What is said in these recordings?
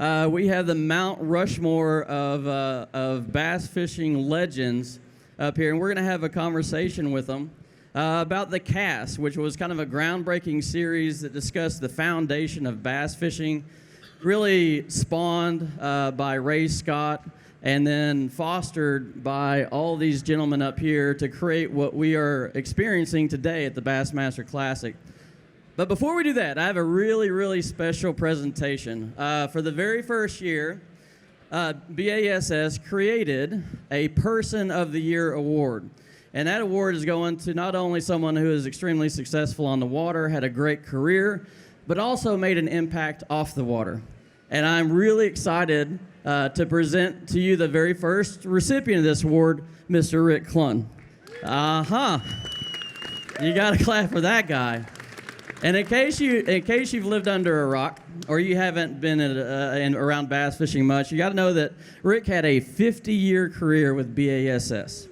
We have the Mount Rushmore of bass fishing legends up here, and we're going to have a conversation with them about the cast, which was kind of a groundbreaking series that discussed the foundation of bass fishing, really spawned by Ray Scott and then fostered by all these gentlemen up here to create what we are experiencing today at the Bassmaster Classic. But before we do that, I have a really, really special presentation. For the very first year, B.A.S.S. created a Person of the Year award. And that award is going to not only someone who is extremely successful on the water, had a great career, but also made an impact off the water. And I'm really excited to present to you the very first recipient of this award, Mr. Rick Clunn. You got to clap for that guy. And in case you've lived under a rock or you haven't been around bass fishing much, you got to know that Rick had a 50-year career with B.A.S.S.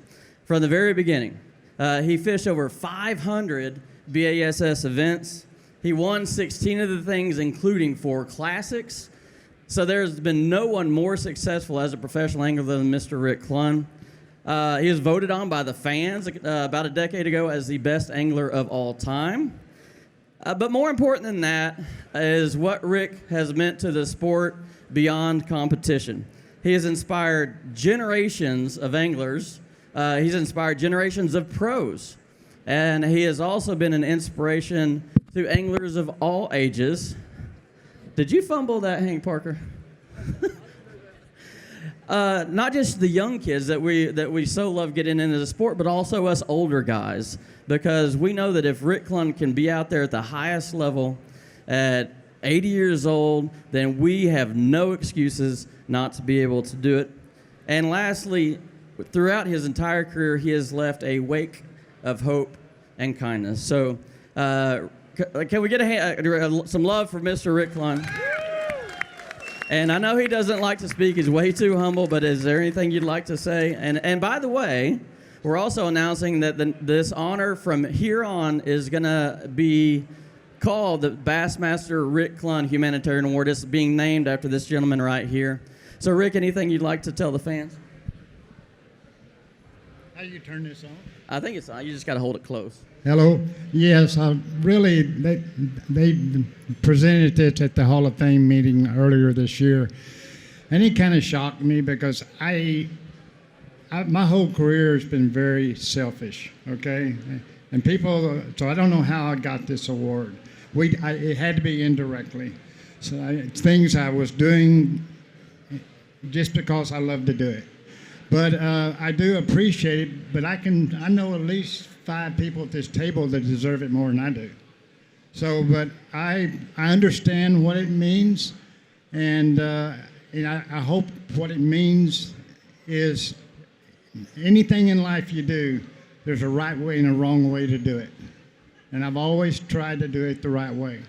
from the very beginning. He fished over 500 B.A.S.S. events. He won 16 of the things, including 4 classics. So there's been no one more successful as a professional angler than Mr. Rick Clunn. He was voted on by the fans about a decade ago as the best angler of all time. But more important than that is what Rick has meant to the sport beyond competition. He has inspired generations of anglers. He's inspired generations of pros. And he has also been an inspiration to anglers of all ages. Did you fumble that, Hank Parker? Not just the young kids that we so love getting into the sport, but also us older guys. Because we know that if Rick Clunn can be out there at the highest level at 80 years old, then we have no excuses not to be able to do it. And lastly, throughout his entire career, he has left a wake of hope and kindness. So can we get some love for Mr. Rick Clunn? And I know he doesn't like to speak. He's way too humble, but is there anything you'd like to say? And by the way, we're also announcing that this honor from here on is going to be called the Bassmaster Rick Clunn Humanitarian Award. It's being named after this gentleman right here. So, Rick, anything you'd like to tell the fans? How do you turn this on? I think it's on. You just got to hold it close. Hello. Yes, they presented this at the Hall of Fame meeting earlier this year, and it kind of shocked me because my whole career has been very selfish, okay? And people, so I don't know how I got this award. It had to be indirectly. So things I was doing just because I love to do it. But I do appreciate it, but I know at least 5 people at this table that deserve it more than I do. So, but I understand what it means, and I hope what it means is anything in life you do, there's a right way and a wrong way to do it. And I've always tried to do it the right way,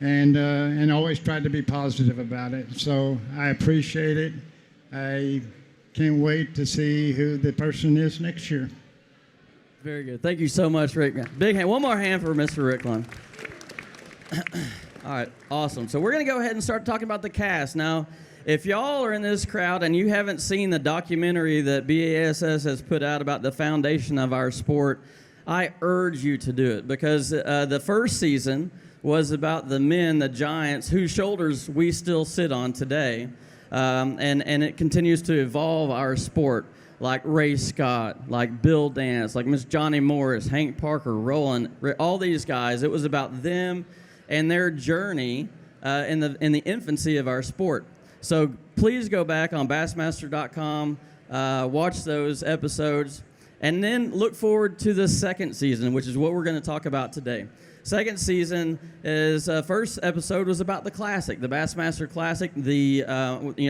and always tried to be positive about it. So I appreciate it. I can't wait to see who the person is next year. Very good. Thank you so much, Rick. Big hand. One more hand for Mr. Rick Clunn. All right. Awesome. So we're going to go ahead and start talking about the cast. Now, if y'all are in this crowd and you haven't seen the documentary that B.A.S.S. has put out about the foundation of our sport, I urge you to do it because the first season was about the men, the giants, whose shoulders we still sit on today. And it continues to evolve our sport, like Ray Scott, like Bill Dance, like Miss Johnny Morris, Hank Parker, Roland, all these guys. It was about them and their journey in the infancy of our sport. So please go back on Bassmaster.com, watch those episodes, and then look forward to the second season, which is what we're going to talk about today. Second season is first episode was about the classic, the Bassmaster Classic, the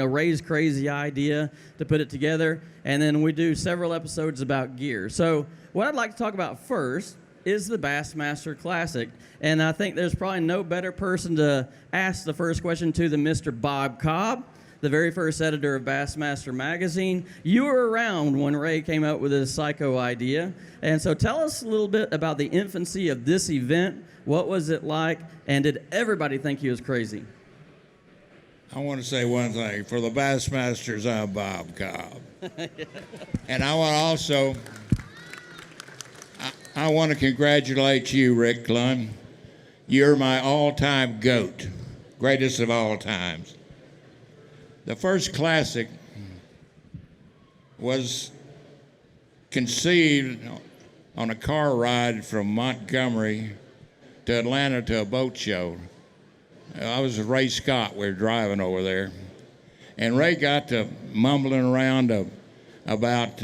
Ray's crazy idea to put it together, and then we do several episodes about gear. So what I'd like to talk about first is the Bassmaster Classic, and I think there's probably no better person to ask the first question to than Mr. Bob Cobb, the very first editor of Bassmaster Magazine. You were around when Ray came up with his psycho idea, and so tell us a little bit about the infancy of this event. What was it like, and did everybody think he was crazy? I want to say one thing. For the Bassmasters, I'm Bob Cobb. And I want to also, I want to congratulate you, Rick Clunn. You're my all-time GOAT, greatest of all times. The first Classic was conceived on a car ride from Montgomery to Atlanta to a boat show. I was with Ray Scott. We were driving over there. And Ray got to mumbling around about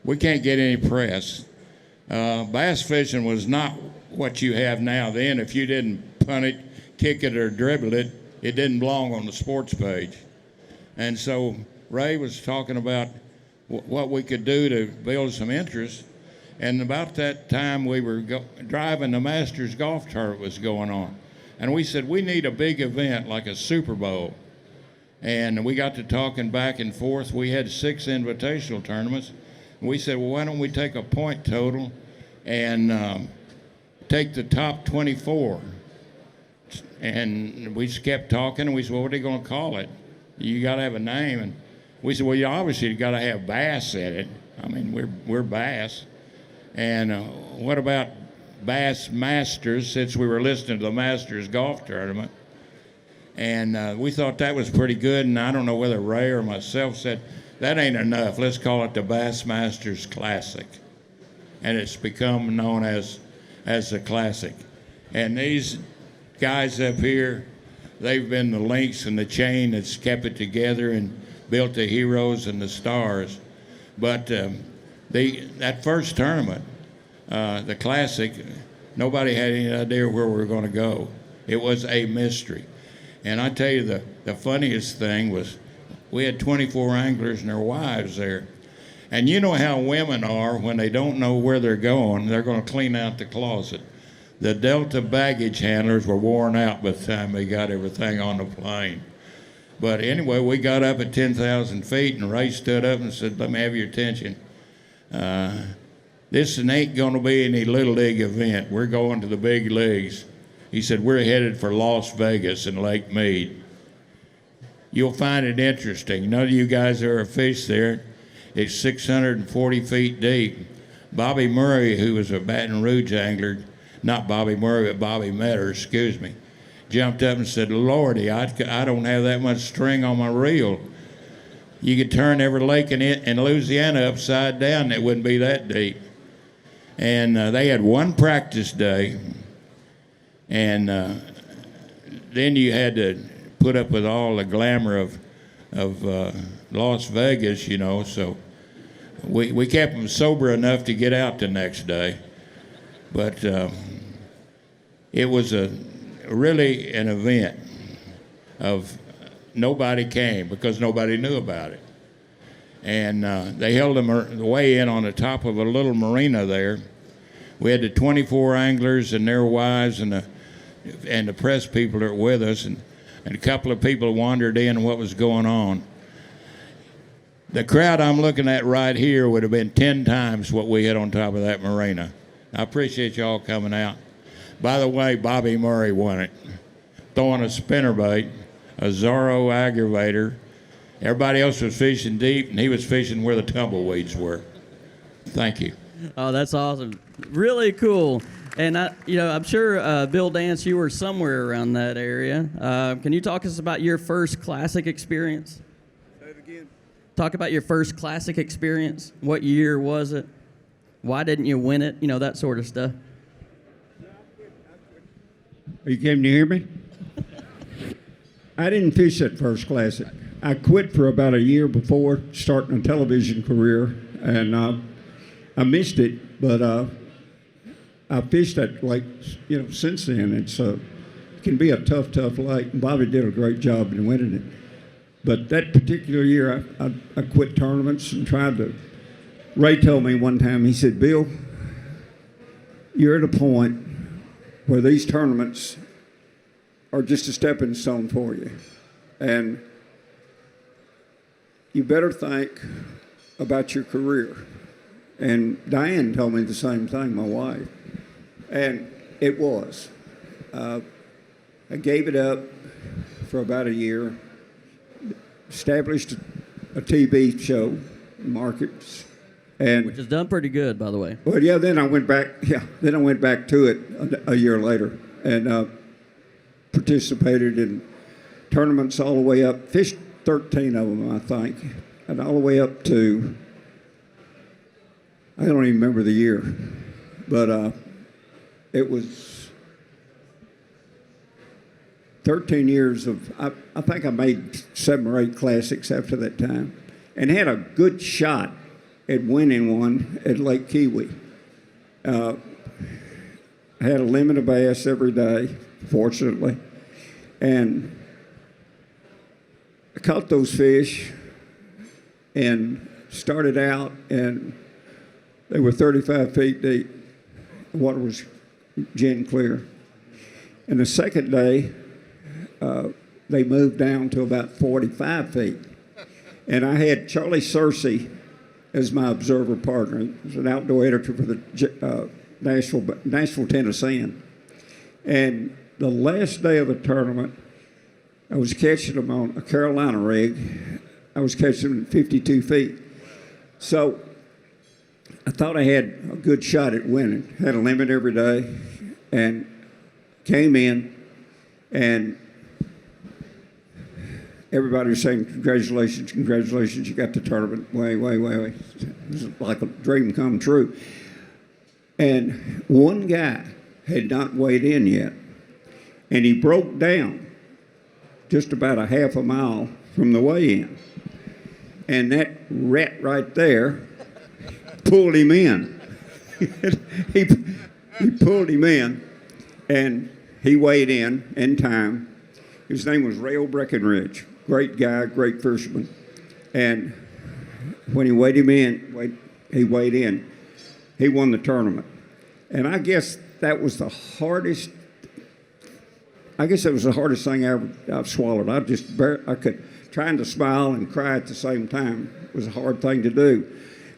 we can't get any press. Bass fishing was not what you have now then. If you didn't punt it, kick it, or dribble it, it didn't belong on the sports page. And so Ray was talking about what we could do to build some interest. And about that time, we were driving, the Masters golf tournament was going on. And we said, we need a big event like a Super Bowl. And we got to talking back and forth. We had 6 invitational tournaments. And we said, well, why don't we take a point total and take the top 24? And we just kept talking, and we said, well, what are they going to call it? You got to have a name. And we said, well, you obviously got to have Bass in it. I mean, we're Bass. And what about Bassmasters, since we were listening to the Masters golf tournament? And we thought that was pretty good, and I don't know whether Ray or myself said, that ain't enough. Let's call it the Bassmaster Classic. And it's become known as the Classic. And these guys up here, they've been the links and the chain that's kept it together and built the heroes and the stars. But that first tournament, the Classic, nobody had any idea where we were going to go. It was a mystery. And I tell you, the funniest thing was we had 24 anglers and their wives there. And you know how women are when they don't know where they're going to clean out the closet. The Delta baggage handlers were worn out by the time they got everything on the plane. But anyway, we got up at 10,000 feet, and Ray stood up and said, let me have your attention. This ain't going to be any little league event. We're going to the big leagues. He said, we're headed for Las Vegas and Lake Mead. You'll find it interesting. None of you guys ever fished there. It's 640 feet deep. Bobby Murray, who was a Baton Rouge angler, not Bobby Murray, but Bobby Metter, excuse me, jumped up and said, Lordy, I don't have that much string on my reel. You could turn every lake in Louisiana upside down and it wouldn't be that deep. And they had one practice day, and then you had to put up with all the glamour of Las Vegas, you know, so we kept them sober enough to get out the next day. But it was really an event of nobody came because nobody knew about it. And they held them way in on the top of a little marina there. We had the 24 anglers and their wives and the press people that were with us, and a couple of people wandered in what was going on. The crowd I'm looking at right here would have been 10 times what we had on top of that marina. I appreciate y'all coming out. By the way, Bobby Murray won it, throwing a spinnerbait, a Zorro aggravator. Everybody else was fishing deep, and he was fishing where the tumbleweeds were. Thank you. Oh, that's awesome. Really cool. And, I'm sure, Bill Dance, you were somewhere around that area. Can you talk to us about your first Classic experience? Say it again. Talk about your first Classic experience. What year was it? Why didn't you win it? You know, that sort of stuff. Are you came to hear me? I didn't fish that first Classic. I quit for about a year before starting a television career, and I missed it, but I fished that lake, since then. It can be a tough lake, and Bobby did a great job in winning it. But that particular year, I quit tournaments and tried to. Ray told me one time, he said, Bill, you're at a point where these tournaments are just a stepping stone for you. And you better think about your career. And Diane told me the same thing, my wife. And it was. I gave it up for about a year, established a TV show, markets, and Which is done pretty good, by the way. well, yeah. Then I went back. Yeah, then I went back to it a year later and participated in tournaments all the way up. Fished 13 of them, I think, and all the way up to I don't even remember the year, but it was 13 years of. I think I made 7 or 8 classics after that time, and had a good shot at winning one at Lake Kiwi. I had a limit of bass every day, fortunately, and I caught those fish and started out, and they were 35 feet deep. The water was gin clear. And the second day, they moved down to about 45 feet. And I had Charlie Searcy as my observer partner. He was an outdoor editor for the Nashville Tennessean. And the last day of the tournament, I was catching them on a Carolina rig. I was catching them at 52 feet. So I thought I had a good shot at winning. Had a limit every day and came in, and everybody was saying, congratulations, congratulations, you got the tournament. Wait. It was like a dream come true. And one guy had not weighed in yet, and he broke down just about a half a mile from the weigh-in. And that rat right there pulled him in. he pulled him in, and he weighed in time. His name was Rayo Breckenridge. Great guy, great fisherman. And when he weighed him in, he weighed in. He won the tournament. And I guess that was the hardest. I guess it was the hardest thing I've swallowed. I could trying to smile and cry at the same time. It was a hard thing to do.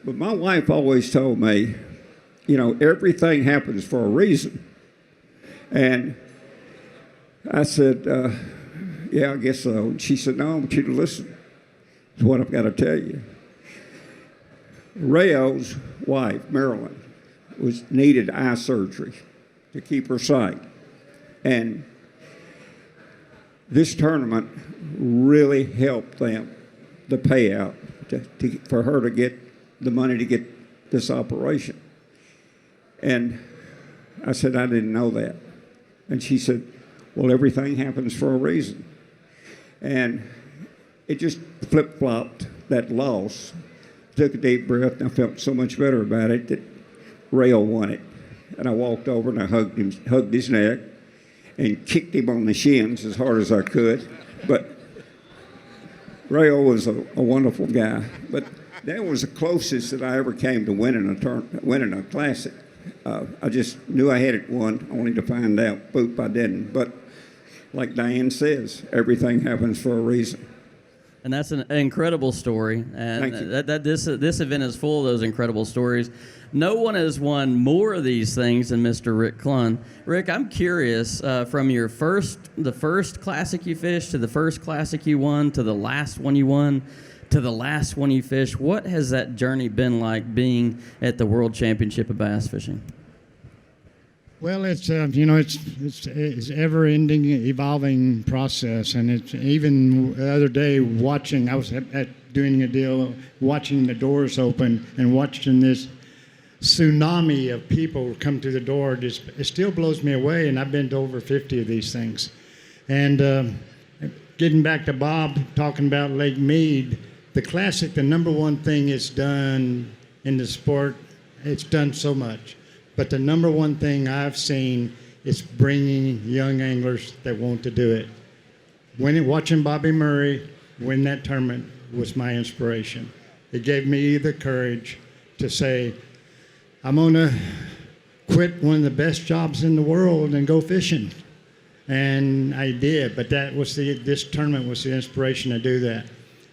But my wife always told me, everything happens for a reason. And I said, yeah, I guess so. And she said, no, I want you to listen to what I've got to tell you. Rayo's wife, Marilyn, needed eye surgery to keep her sight. And this tournament really helped them, the payout, for her to get the money to get this operation. And I said, I didn't know that. And she said, well, everything happens for a reason. And it just flip-flopped that loss. Took a deep breath, and I felt so much better about it that Rayo won it. And I walked over and I hugged his neck and kicked him on the shins as hard as I could. But Rayo was a wonderful guy. But that was the closest that I ever came to winning a classic. I just knew I had it won, only to find out, boop, I didn't. But like Diane says, everything happens for a reason. And that's an incredible story. And this event is full of those incredible stories. No one has won more of these things than Mr. Rick Clunn. Rick, I'm curious, from the first classic you fished to the first classic you won to the last one you won to the last one you fished, what has that journey been like being at the World Championship of Bass Fishing? Well, it's ever-ending, evolving process, and it's even the other day watching. I was doing a deal, watching the doors open and watching this tsunami of people come through the door. It still blows me away, and I've been to over 50 of these things. And getting back to Bob talking about Lake Mead, the classic, the number one thing it's done in the sport, it's done so much. But the number one thing I've seen is bringing young anglers that want to do it. Watching Bobby Murray win that tournament was my inspiration. It gave me the courage to say, I'm going to quit one of the best jobs in the world and go fishing. And I did, but this tournament was the inspiration to do that.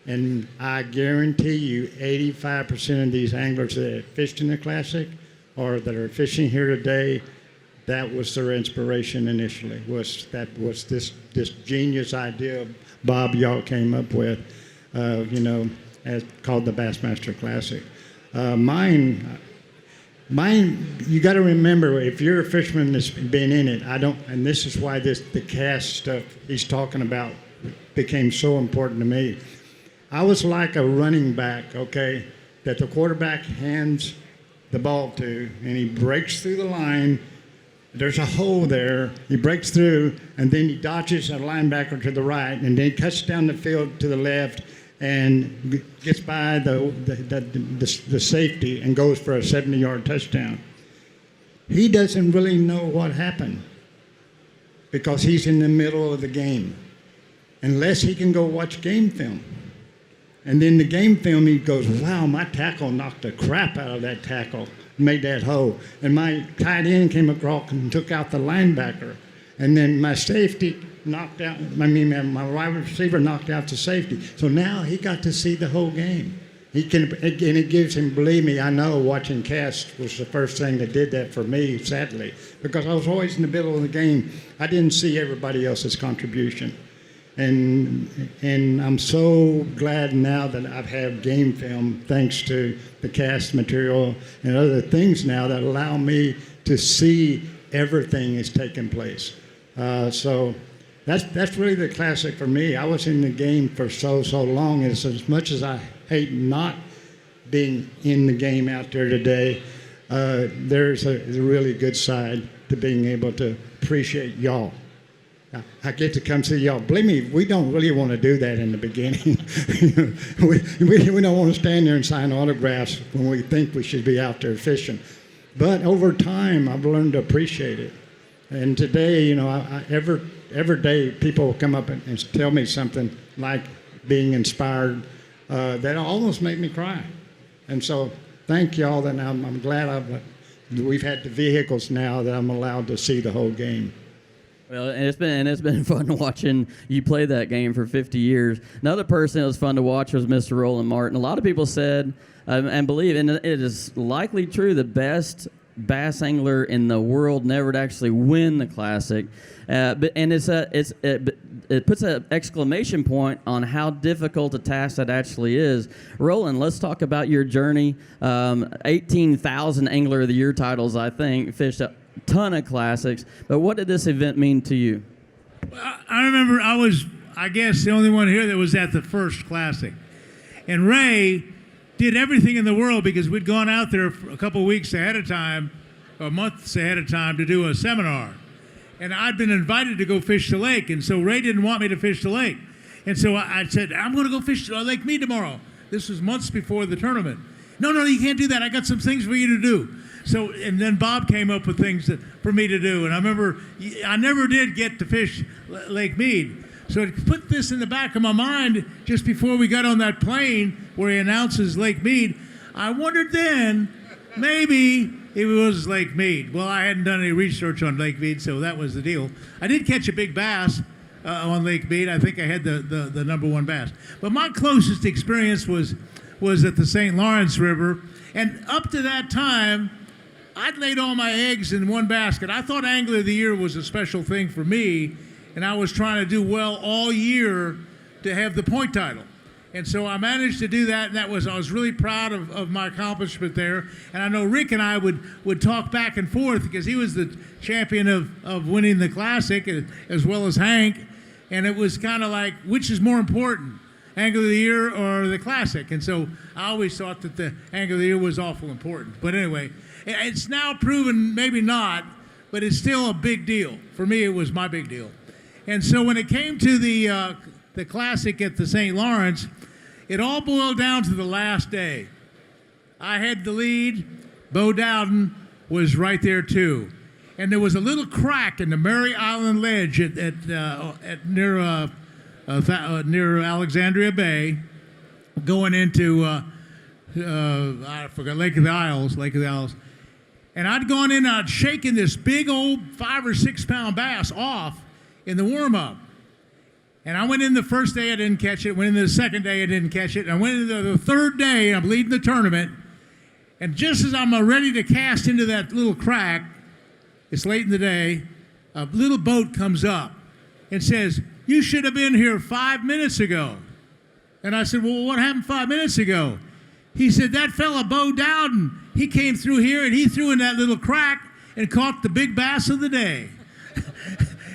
And I guarantee you 85% of these anglers that fished in the Classic or that are fishing here today, that was their inspiration initially, was this genius idea Bob y'all came up with you know, called the Bassmaster Classic. Mine, you got to remember, if you're a fisherman that's been in it, and this is why the cast stuff he's talking about became so important to me. I was like a running back, okay, that the quarterback hands the ball to, and he breaks through the line. There's a hole there. He breaks through, and then he dodges a linebacker to the right, and then he cuts down the field to the left and gets by the safety and goes for a 70-yard touchdown. He doesn't really know what happened because he's in the middle of the game, unless he can go watch game film. And then the game film, he goes, wow, my tackle knocked the crap out of that tackle, made that hole. And my tight end came across and took out the linebacker. And then my safety knocked out, my wide receiver knocked out the safety. So now he got to see the whole game. And it gives him, believe me, I know watching cast was the first thing that did that for me, sadly, because I was always in the middle of the game. I didn't see everybody else's contribution. And I'm so glad now that I've had game film, thanks to the cast material and other things now that allow me to see everything that's taking place. So that's really the Classic for me. I was in the game for so long. As much as I hate not being in the game out there today, there's a really good side to being able to appreciate y'all. I get to come see y'all. Believe me, we don't really want to do that in the beginning. we don't want to stand there and sign autographs when we think we should be out there fishing. But over time, I've learned to appreciate it. And today, you know, every day people come up and tell me something like being inspired that almost make me cry. And so thank y'all, and I'm glad we've had the vehicles now that I'm allowed to see the whole game. Well, and it's been fun watching you play that game for 50 years. Another person that was fun to watch was Mr. Roland Martin. A lot of people said and believe, and it is likely true, the best bass angler in the world never to actually win the Classic. It puts an exclamation point on how difficult a task that actually is. Roland, let's talk about your journey. 18,000 Angler of the Year titles, I think, fished a ton of Classics. But what did this event mean to you? I remember I was, I guess, the only one here that was at the first Classic. And Ray did everything in the world because we'd gone out there for a couple of weeks ahead of time, or months ahead of time, to do a seminar. And I'd been invited to go fish the lake, and so Ray didn't want me to fish the lake. And so I said, I'm going to go fish Lake Mead tomorrow. This was months before the tournament. No, you can't do that. I got some things for you to do. So, and then Bob came up with things for me to do. And I remember I never did get to fish Lake Mead. So it put this in the back of my mind just before we got on that plane where he announces Lake Mead. I wondered then, maybe it was Lake Mead. Well, I hadn't done any research on Lake Mead, so that was the deal. I did catch a big bass on Lake Mead. I think I had the number one bass. But my closest experience was at the St. Lawrence River. And up to that time, I'd laid all my eggs in one basket. I thought Angler of the Year was a special thing for me, and I was trying to do well all year to have the point title. And so I managed to do that, and I was really proud of my accomplishment there. And I know Rick and I would talk back and forth because he was the champion of winning the Classic as well as Hank. And it was kind of like, which is more important, Angler of the Year or the Classic? And so I always thought that the Angler of the Year was awful important. But anyway, it's now proven maybe not, but it's still a big deal. For me, it was my big deal. And so when it came to the Classic at the St. Lawrence, it all boiled down to the last day. I had the lead. Bo Dowden was right there too. And there was a little crack in the Mary Island Ledge near Alexandria Bay, going into I forgot, Lake of the Isles. And I'd gone in and I'd shaken this big old 5 or 6 pound bass off in the warm-up. And I went in the first day, I didn't catch it. Went in the second day, I didn't catch it. And I went into the third day, I'm leading the tournament. And just as I'm ready to cast into that little crack, it's late in the day, a little boat comes up and says, "You should have been here 5 minutes ago." And I said, well, what happened 5 minutes ago? He said, that fella, Bo Dowden, he came through here and he threw in that little crack and caught the big bass of the day.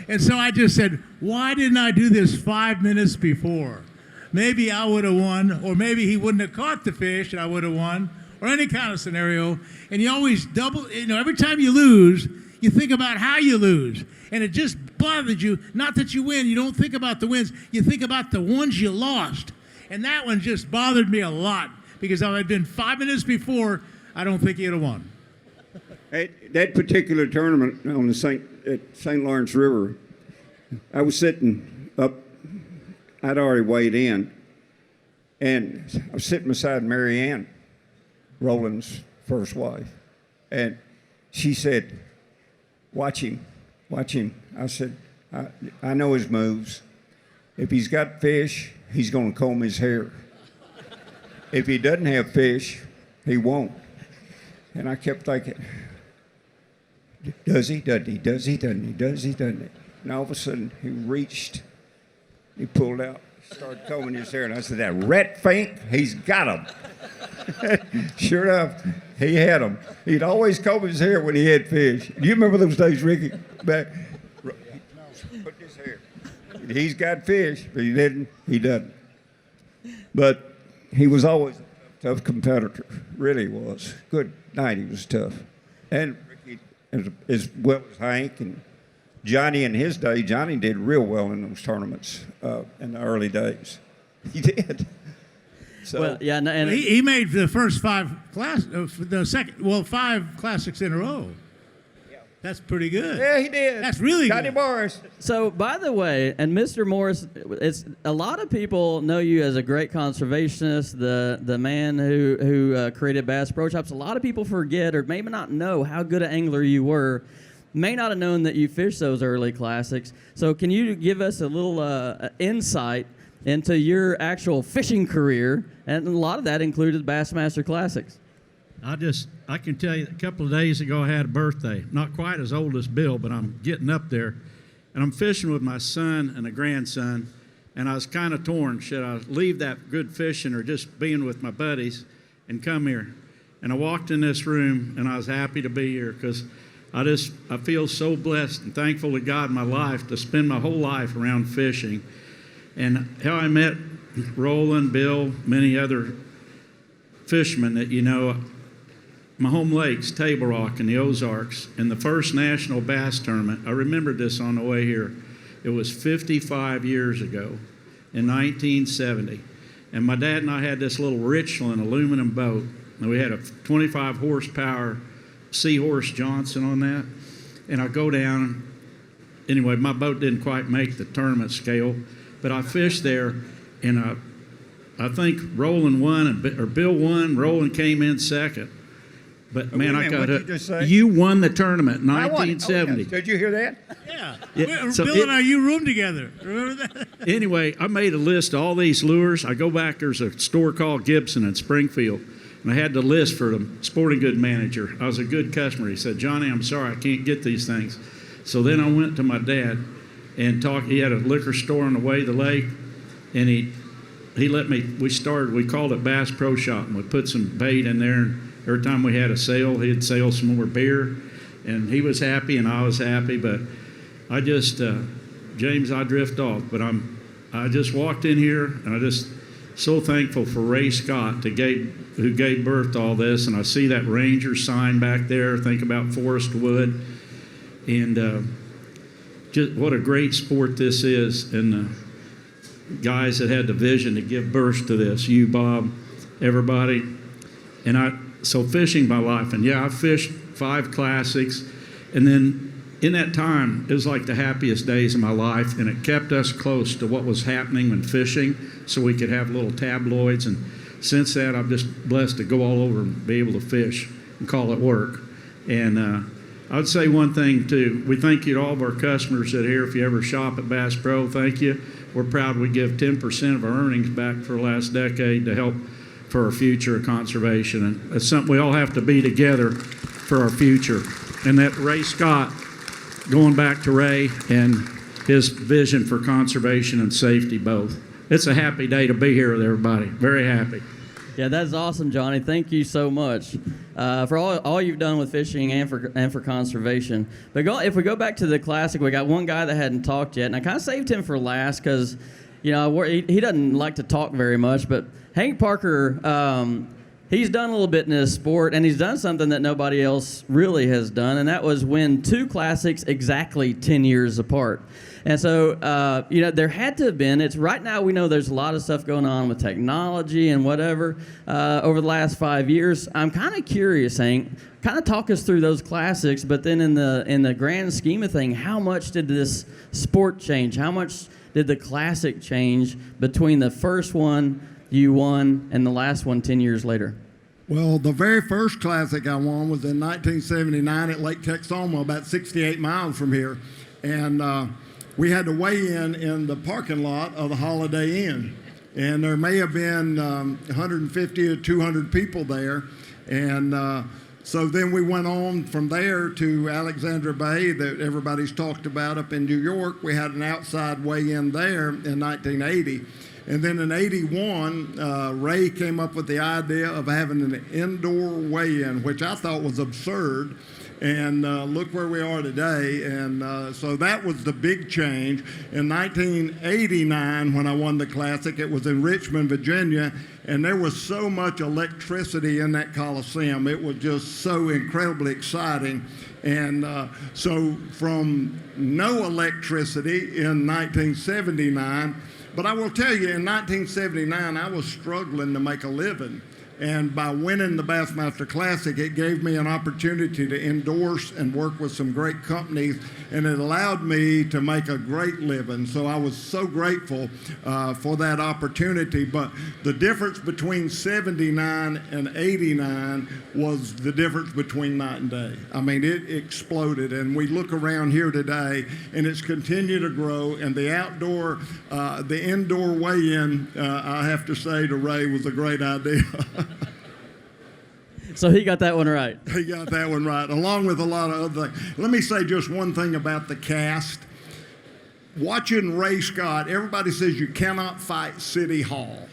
And so I just said, why didn't I do this 5 minutes before? Maybe I would have won, or maybe he wouldn't have caught the fish and I would have won, or any kind of scenario. And you always every time you lose, you think about how you lose. And it just bothers you. Not that you win, you don't think about the wins, you think about the ones you lost. And that one just bothered me a lot, because if I had been 5 minutes before, I don't think he'd have won. At that particular tournament on the St. Lawrence River, I was sitting up, I'd already weighed in, and I was sitting beside Mary Ann, Roland's first wife, and she said, watch him. I said, I know his moves. If he's got fish, he's going to comb his hair. If he doesn't have fish, he won't. And I kept thinking, does he, doesn't he, does he, doesn't he, does he, doesn't he? And all of a sudden, he reached, he pulled out, started combing his hair, and I said, that rat fink, he's got him. Sure enough, he had him. He'd always comb his hair when he had fish. Do you remember those days, Ricky? Back, put his hair. He's got fish, but he doesn't. But he was always a tough competitor, really was. Good night, he was tough. And Ricky, as well as Hank and Johnny in his day, Johnny did real well in those tournaments in the early days. He did. So, Well, yeah, and He made the first five classics in a row. That's pretty good. yeah, he did. That's really Johnny good. Morris. So, by the way, and Mr. Morris, it's a lot of people know you as a great conservationist, the man who created Bass Pro Shops. A lot of people forget or maybe not know how good an angler you were. May not have known that you fished those early classics. So, can you give us a little insight into your actual fishing career? And a lot of that included Bassmaster Classics. I can tell you, a couple of days ago I had a birthday. Not quite as old as Bill, but I'm getting up there. And I'm fishing with my son and a grandson, and I was kind of torn. Should I leave that good fishing or just being with my buddies and come here? And I walked in this room, and I was happy to be here because I feel so blessed and thankful to God in my life to spend my whole life around fishing. And how I met Roland, Bill, many other fishermen that you know. My home lakes, Table Rock and the Ozarks, in the first National Bass Tournament, I remembered this on the way here. It was 55 years ago in 1970. And my dad and I had this little Richland aluminum boat. And we had a 25 horsepower Seahorse Johnson on that. And I go down. Anyway, my boat didn't quite make the tournament scale, but I fished there, and I think Roland won, or Bill won. Roland came in second. But man, Wait a minute, I got what'd you just say? You won the tournament in I won. 1970. Oh, yes. Did you hear that? Yeah. Yeah, so Bill and I, you roomed together. Remember that? Anyway, I made a list of all these lures. I go back, there's a store called Gibson in Springfield, and I had the list for the sporting good manager. I was a good customer. He said, Johnny, I'm sorry, I can't get these things. So then I went to my dad and talked. He had a liquor store on the way to the lake, and he let me, we called it Bass Pro Shop, and we put some bait in there, and every time we had a sale, he'd sell some more beer, and he was happy and I was happy. But I just, James, I drift off, but I just walked in here, and I just so thankful for Ray Scott who gave birth to all this. And I see that Ranger sign back there. Think about Forrest Wood, and just what a great sport this is, and the guys that had the vision to give birth to this. You, Bob, everybody, and So fishing my life, and yeah, I fished 5 classics, and then in that time, it was like the happiest days of my life, and it kept us close to what was happening when fishing, so we could have little tabloids, and since that, I'm just blessed to go all over and be able to fish and call it work. And I would say one thing, too. We thank you to all of our customers that are here. If you ever shop at Bass Pro, thank you. We're proud we give 10% of our earnings back for the last decade to help for our future of conservation. And it's something we all have to be together for our future. And that Ray Scott, going back to Ray and his vision for conservation and safety both. it's a happy day to be here with everybody. Very happy. Yeah, that's awesome, Johnny. Thank you so much for all you've done with fishing and for conservation. But if we go back to the Classic, we got one guy that hadn't talked yet, and I kind of saved him for last because, he doesn't like to talk very much. But Hank Parker, he's done a little bit in this sport, and he's done something that nobody else really has done, and that was win 2 Classics exactly 10 years apart. And so, there had to have been, right now we know there's a lot of stuff going on with technology and whatever over the last 5 years. I'm kind of curious, Hank, kind of talk us through those Classics, but then in the grand scheme of things, how much did this sport change? How much did the Classic change between the first one you won and the last one 10 years later? Well, the very first Classic I won was in 1979 at Lake Texoma, about 68 miles from here. And we had to weigh in the parking lot of the Holiday Inn. And there may have been 150 to 200 people there. And so then we went on from there to Alexandra Bay that everybody's talked about up in New York. We had an outside weigh-in there in 1980. And then in 81, Ray came up with the idea of having an indoor weigh-in, which I thought was absurd. And look where we are today. And so that was the big change. In 1989, when I won the Classic, it was in Richmond, Virginia, and there was so much electricity in that Coliseum. It was just so incredibly exciting. And so from no electricity in 1979, but I will tell you, in 1979, I was struggling to make a living. And by winning the Bassmaster Classic, it gave me an opportunity to endorse and work with some great companies, and it allowed me to make a great living. So I was so grateful for that opportunity. But the difference between 79 and 89 was the difference between night and day. I mean, it exploded, and we look around here today, and it's continued to grow. And the indoor weigh-in, I have to say to Ray, was a great idea. So he got that one right. He got that one right, along with a lot of other things. Let me say just one thing about the cast. Watching Ray Scott, everybody says you cannot fight City Hall.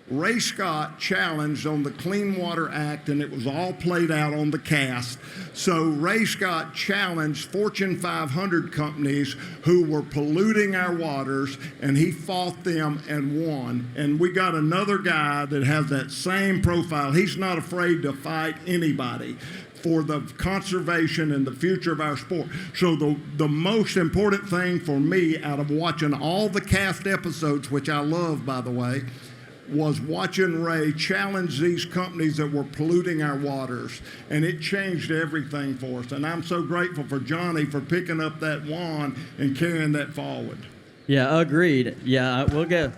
Ray Scott challenged on the Clean Water Act, and it was all played out on the cast. So Ray Scott challenged Fortune 500 companies who were polluting our waters, and he fought them and won. And we got another guy that has that same profile. He's not afraid to fight anybody for the conservation and the future of our sport. So the most important thing for me out of watching all the cast episodes, which I love, by the way, was watching Ray challenge these companies that were polluting our waters, and it changed everything for us. And I'm so grateful for Johnny for picking up that wand and carrying that forward. Yeah, agreed. Yeah, we'll get.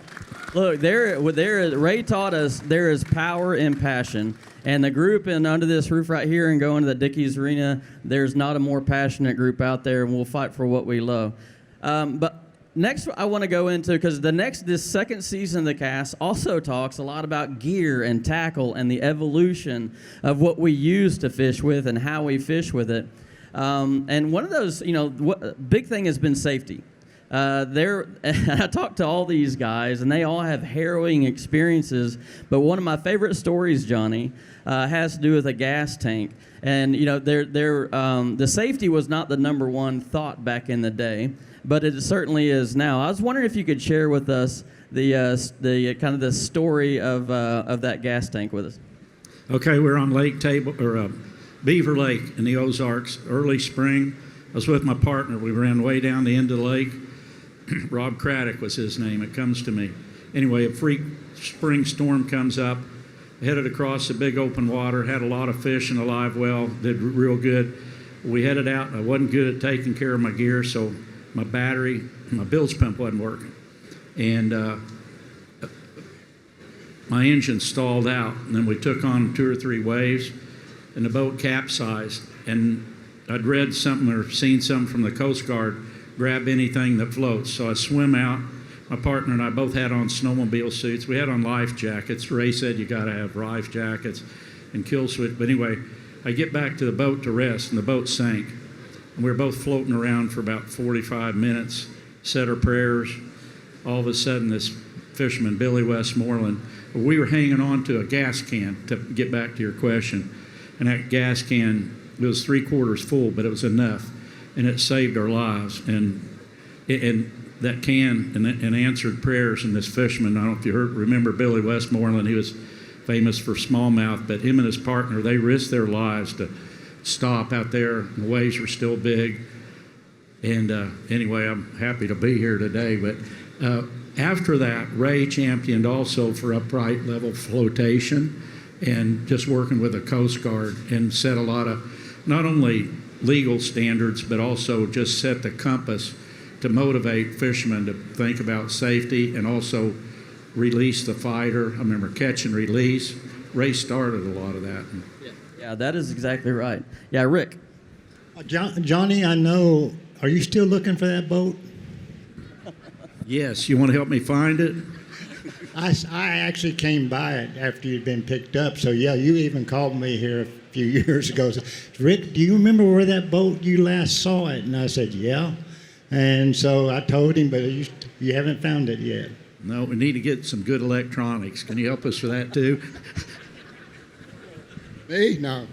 Look, Ray taught us there is power in passion, and the group under this roof right here and going to the Dickies Arena, there's not a more passionate group out there, and we'll fight for what we love. But next, I want to go into, because this second season of the cast also talks a lot about gear and tackle and the evolution of what we use to fish with and how we fish with it. And one of those, big thing has been safety. I talked to all these guys, and they all have harrowing experiences. But one of my favorite stories, Johnny, has to do with a gas tank. And the safety was not the number one thought back in the day, but it certainly is now. I was wondering if you could share with us the kind of the story of that gas tank with us. Okay, we're on Beaver Lake in the Ozarks, early spring. I was with my partner. We ran way down the end of the lake. Rob Craddock was his name. It comes to me. Anyway, a freak spring storm comes up, headed across the big open water, had a lot of fish in a live well, did real good. We headed out. I wasn't good at taking care of my gear, so my battery, my bilge pump wasn't working. And my engine stalled out. And then we took on 2 or 3 waves, and the boat capsized. And I'd read something or seen something from the Coast Guard, grab anything that floats. So I swim out. My partner and I both had on snowmobile suits. We had on life jackets. Ray said you got to have life jackets and kill switch. But anyway, I get back to the boat to rest, and the boat sank. And we were both floating around for about 45 minutes, said our prayers. All of a sudden, this fisherman, Billy Westmoreland. We were hanging on to a gas can, to get back to your question. And that gas can, it was 3/4 full, but it was enough. And it saved our lives. And that can and answered prayers. And this fisherman, I don't know if you remember Billy Westmoreland, he was famous for smallmouth, but him and his partner, they risked their lives to stop out there. The waves were still big. And anyway, I'm happy to be here today. But after that, Ray championed also for upright level flotation and just working with the Coast Guard, and set a lot of not only legal standards, but also just set the compass to motivate fishermen to think about safety and also release the fighter. I remember catch and release. Ray started a lot of that. Yeah, that is exactly right. Yeah, Rick. Johnny, I know, are you still looking for that boat? Yes, you want to help me find it? I actually came by it after you'd been picked up, so yeah, you even called me here a few years ago. Said, Rick, do you remember where that boat you last saw it? And I said, yeah. And so I told him, but you haven't found it yet. No, we need to get some good electronics. Can you help us with that too? Me? No.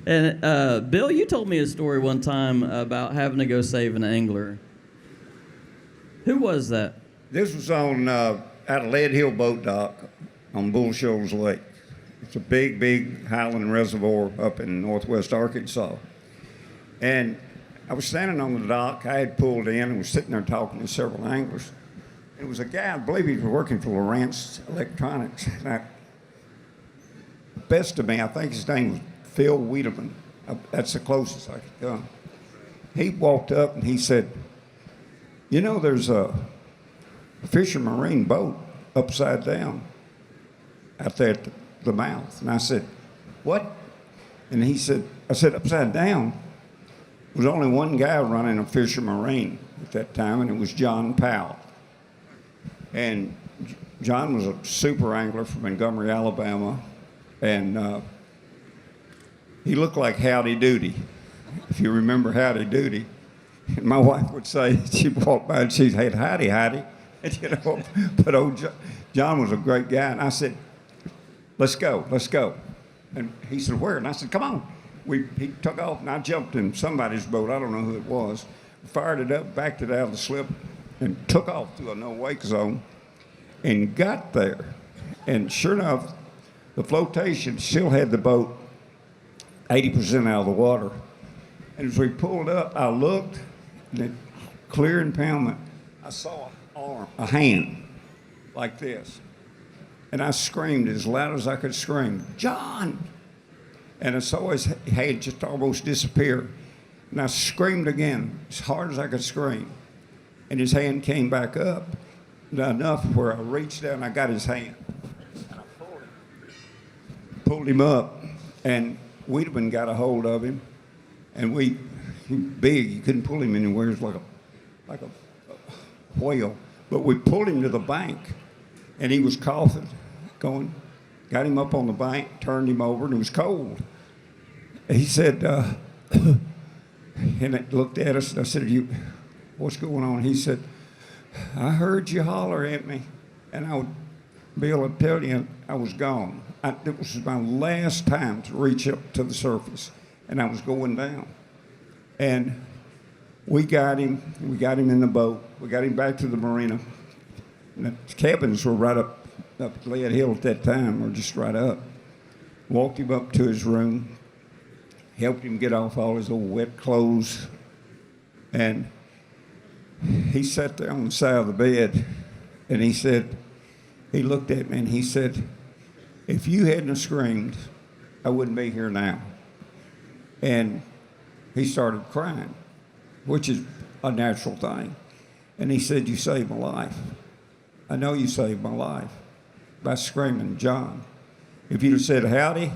And Bill, you told me a story one time about having to go save an angler. Who was that? This was on at a Lead Hill boat dock on Bull Shoals Lake. It's a big, big highland reservoir up in northwest Arkansas. And I was standing on the dock. I had pulled in and was sitting there talking to several anglers. It was a guy, I believe he was working for Lawrence Electronics. Now, best to me, I think his name was Phil Wiedemann. That's the closest I could come. He walked up and he said, you know, there's a Fisher Marine boat upside down out there at the mouth. And I said, what? And he said, I said, upside down? There was only one guy running a Fisher Marine at that time, and it was John Powell. And John was a super angler from Montgomery, Alabama, and he looked like Howdy Doody, if you remember Howdy Doody. And my wife would say, she'd walk by and she'd say, howdy, howdy. And, you know, but old John was a great guy. And I said, let's go. And he said, where? And I said, come on. He took off, and I jumped in somebody's boat. I don't know who it was. Fired it up, backed it out of the slip, and took off through a no-wake zone and got there. And sure enough, the flotation still had the boat 80% out of the water. And as we pulled up, I looked, and at clear impoundment, I saw a hand like this. And I screamed as loud as I could scream, John! And I saw his head just almost disappear. And I screamed again as hard as I could scream. And his hand came back up enough where I reached down and I got his hand. And I pulled him up, and Wiedemann got a hold of him. And he was big, you couldn't pull him anywhere. It was like a whale. But we pulled him to the bank, and he was coughing, got him up on the bank, turned him over, and it was cold. He said, and it looked at us, and I said, what's going on? He said, I heard you holler at me, and I would be able to tell you I was gone. It was my last time to reach up to the surface, and I was going down. And we got him in the boat. We got him back to the marina. And the cabins were right up Lead Hill at that time, or just right up. Walked him up to his room, helped him get off all his old wet clothes, and he sat there on the side of the bed, and he looked at me and he said, if you hadn't have screamed, I wouldn't be here now. And he started crying, which is a natural thing. And he said, you saved my life. I know you saved my life by screaming, John. If you'd have said howdy,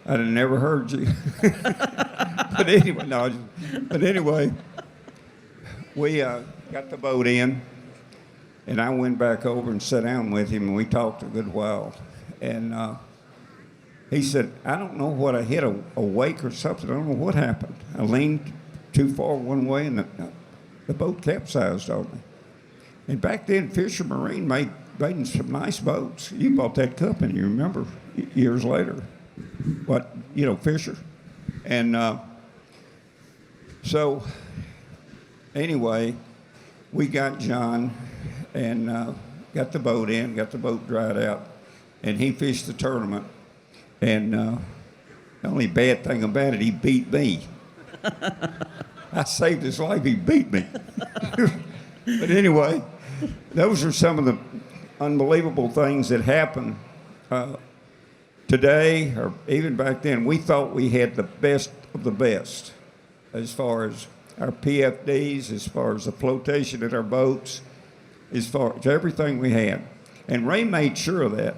I'd have never heard you. But anyway, we got the boat in, and I went back over and sat down with him, and we talked a good while. And he said, I don't know what I hit, a wake or something. I don't know what happened. I leaned too far one way, and the boat capsized on me. And back then, Fisher Marine made building some nice boats. You bought that company, you remember, years later. What, Fisher? And so, anyway, we got John and got the boat in, got the boat dried out, and he fished the tournament. And the only bad thing about it, he beat me. I saved his life, he beat me. But anyway, those are some of the unbelievable things that happen today, or even back then. We thought we had the best of the best as far as our PFDs, as far as the flotation in our boats, as far as everything we had. And Ray made sure of that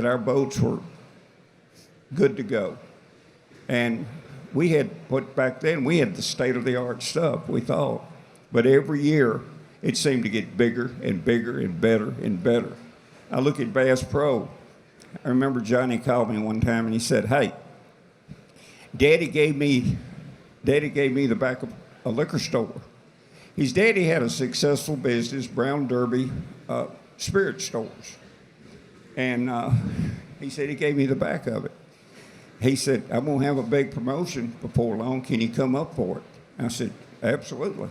our boats were good to go. And we had, back then, we had the state-of-the-art stuff, we thought. But every year, it seemed to get bigger and bigger and better and better. I look at Bass Pro. I remember Johnny called me one time and he said, "Hey, Daddy gave me the back of a liquor store." His daddy had a successful business, Brown Derby spirit stores. And he said he gave me the back of it. He said, "I'm going to have a big promotion before long. Can you come up for it?" I said, "Absolutely."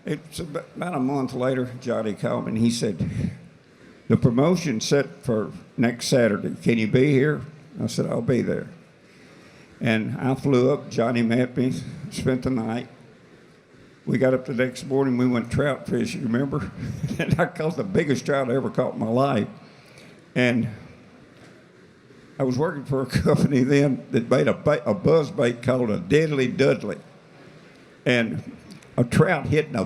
It's about a month later, Johnny called me and he said, "The promotion's set for next Saturday. Can you be here?" I said, "I'll be there." And I flew up. Johnny met me, spent the night. We got up the next morning. We went trout fishing, remember? And I caught the biggest trout I ever caught in my life. And I was working for a company then that made a buzz bait called a Deadly Dudley. And a trout hitting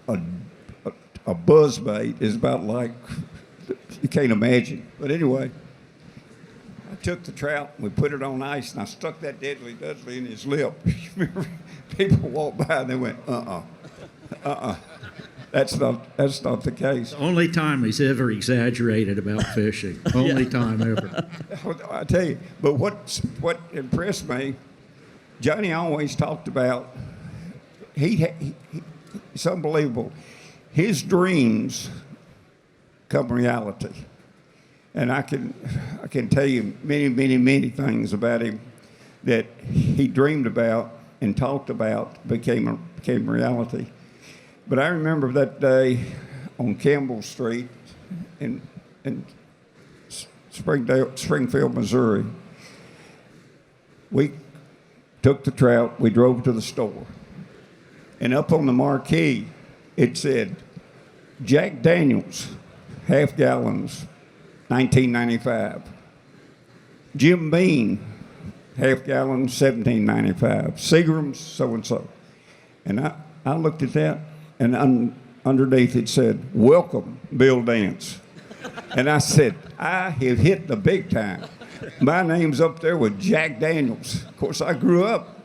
a buzz bait is about like, you can't imagine. But anyway, I took the trout and we put it on ice and I stuck that Deadly Dudley in his lip. People walked by and they went, That's not the case. The only time he's ever exaggerated about fishing. Only time ever. I tell you, but what impressed me, Johnny always talked about, it's unbelievable. His dreams come reality. And I can tell you many, many, many things about him that he dreamed about and talked about became reality. But I remember that day on Campbell Street in Springfield, Missouri. We took the trout, we drove to the store. And up on the marquee, it said, Jack Daniels, half gallons, 1995. Jim Beam, half gallons, 1795. Seagram's, so-and-so. And I looked at that, and underneath it said, "Welcome, Bill Dance." And I said, I have hit the big time. My name's up there with Jack Daniels. Of course, I grew up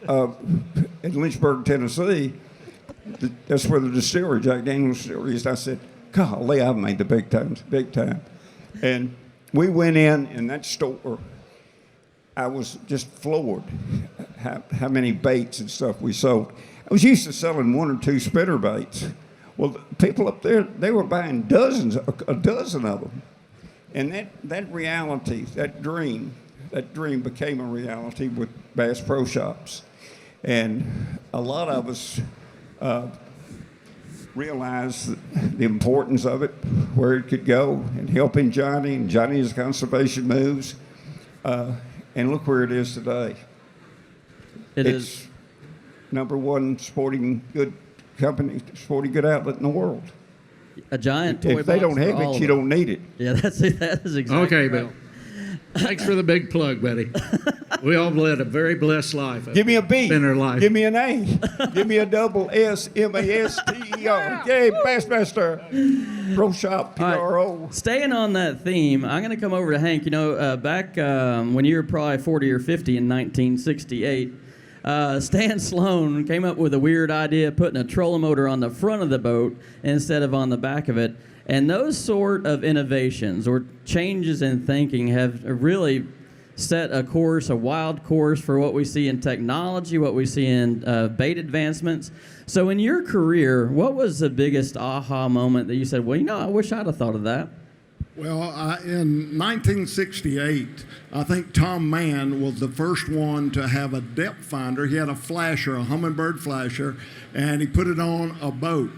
in Lynchburg, Tennessee. That's where the distillery, Jack Daniels Distillery, is. I said, golly, I've made the big time. And we went in that store. I was just floored how many baits and stuff we sold. I was used to selling one or two spinner baits. Well, people up there, they were buying a dozen of them. And that reality, that dream became a reality with Bass Pro Shops. And a lot of us realized the importance of it, where it could go, and helping Johnny and Johnny's conservation moves. And look where it is today. It's number one sporting good company, sporting good outlet in the world. A giant toy box. If they don't have it, you don't need it. Yeah, that is exactly Okay, right. Bill. Thanks for the big plug, buddy. We all led a very blessed life. Give me a B. Spinner life. Give me an A. Give me a double SMASTER. Yay, Bassmaster Pro Shop PRO. Right. Staying on that theme, I'm going to come over to Hank. You know, back when you were probably 40 or 50 in 1968, Stan Sloan came up with a weird idea of putting a trolling motor on the front of the boat instead of on the back of it. And those sort of innovations or changes in thinking have really set a course, a wild course for what we see in technology, what we see in bait advancements. So in your career, what was the biggest aha moment that you said, well, I wish I'd have thought of that? Well, in 1968, I think Tom Mann was the first one to have a depth finder. He had a flasher, a Humminbird flasher, and he put it on a boat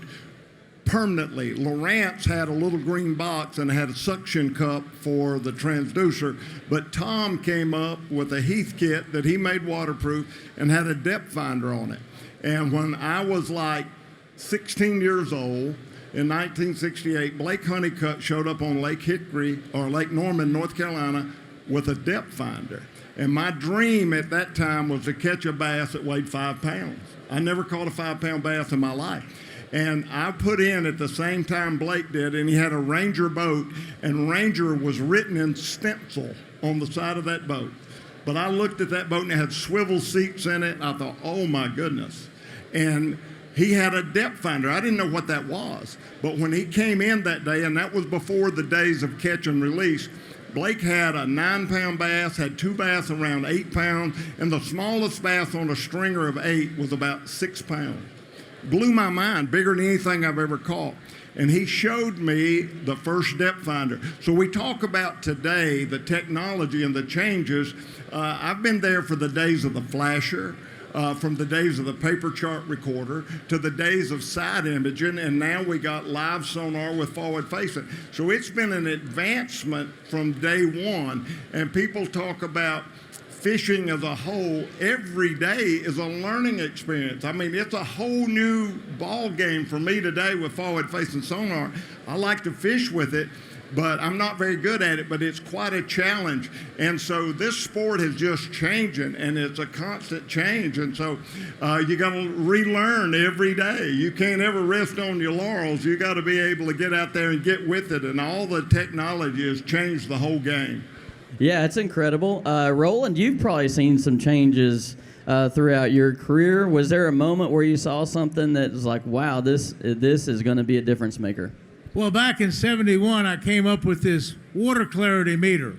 permanently. Lowrance had a little green box and had a suction cup for the transducer, but Tom came up with a Heath kit that he made waterproof and had a depth finder on it. And when I was like 16 years old, in 1968, Blake Honeycutt showed up on Lake Hickory or Lake Norman, North Carolina, with a depth finder. And my dream at that time was to catch a bass that weighed 5 pounds. I never caught a 5-pound bass in my life. And I put in at the same time Blake did, and he had a Ranger boat, and Ranger was written in stencil on the side of that boat. But I looked at that boat, and it had swivel seats in it. I thought, oh, my goodness. And he had a depth finder. I didn't know what that was. But when he came in that day, and that was before the days of catch and release, Blake had a 9-pound bass, had 2 bass around 8 pounds, and the smallest bass on a stringer of 8 was about 6 pounds. Blew my mind, bigger than anything I've ever caught. And he showed me the first depth finder. So we talk about today, the technology and the changes. I've been there for the days of the flasher, from the days of the paper chart recorder to the days of side imaging, and now we got live sonar with forward facing. So it's been an advancement from day one, and people talk about fishing as a whole. Every day is a learning experience. I mean, it's a whole new ball game for me today with forward facing sonar. I like to fish with it, but I'm not very good at it, but it's quite a challenge. And so this sport is just changing, and it's a constant change. And so you got to relearn every day. You can't ever rest on your laurels. You got to be able to get out there and get with it. And all the technology has changed the whole game. Yeah, it's incredible. Roland, you've probably seen some changes throughout your career. Was there a moment where you saw something that was like, wow, this is going to be a difference maker? Well, back in '71, I came up with this water clarity meter,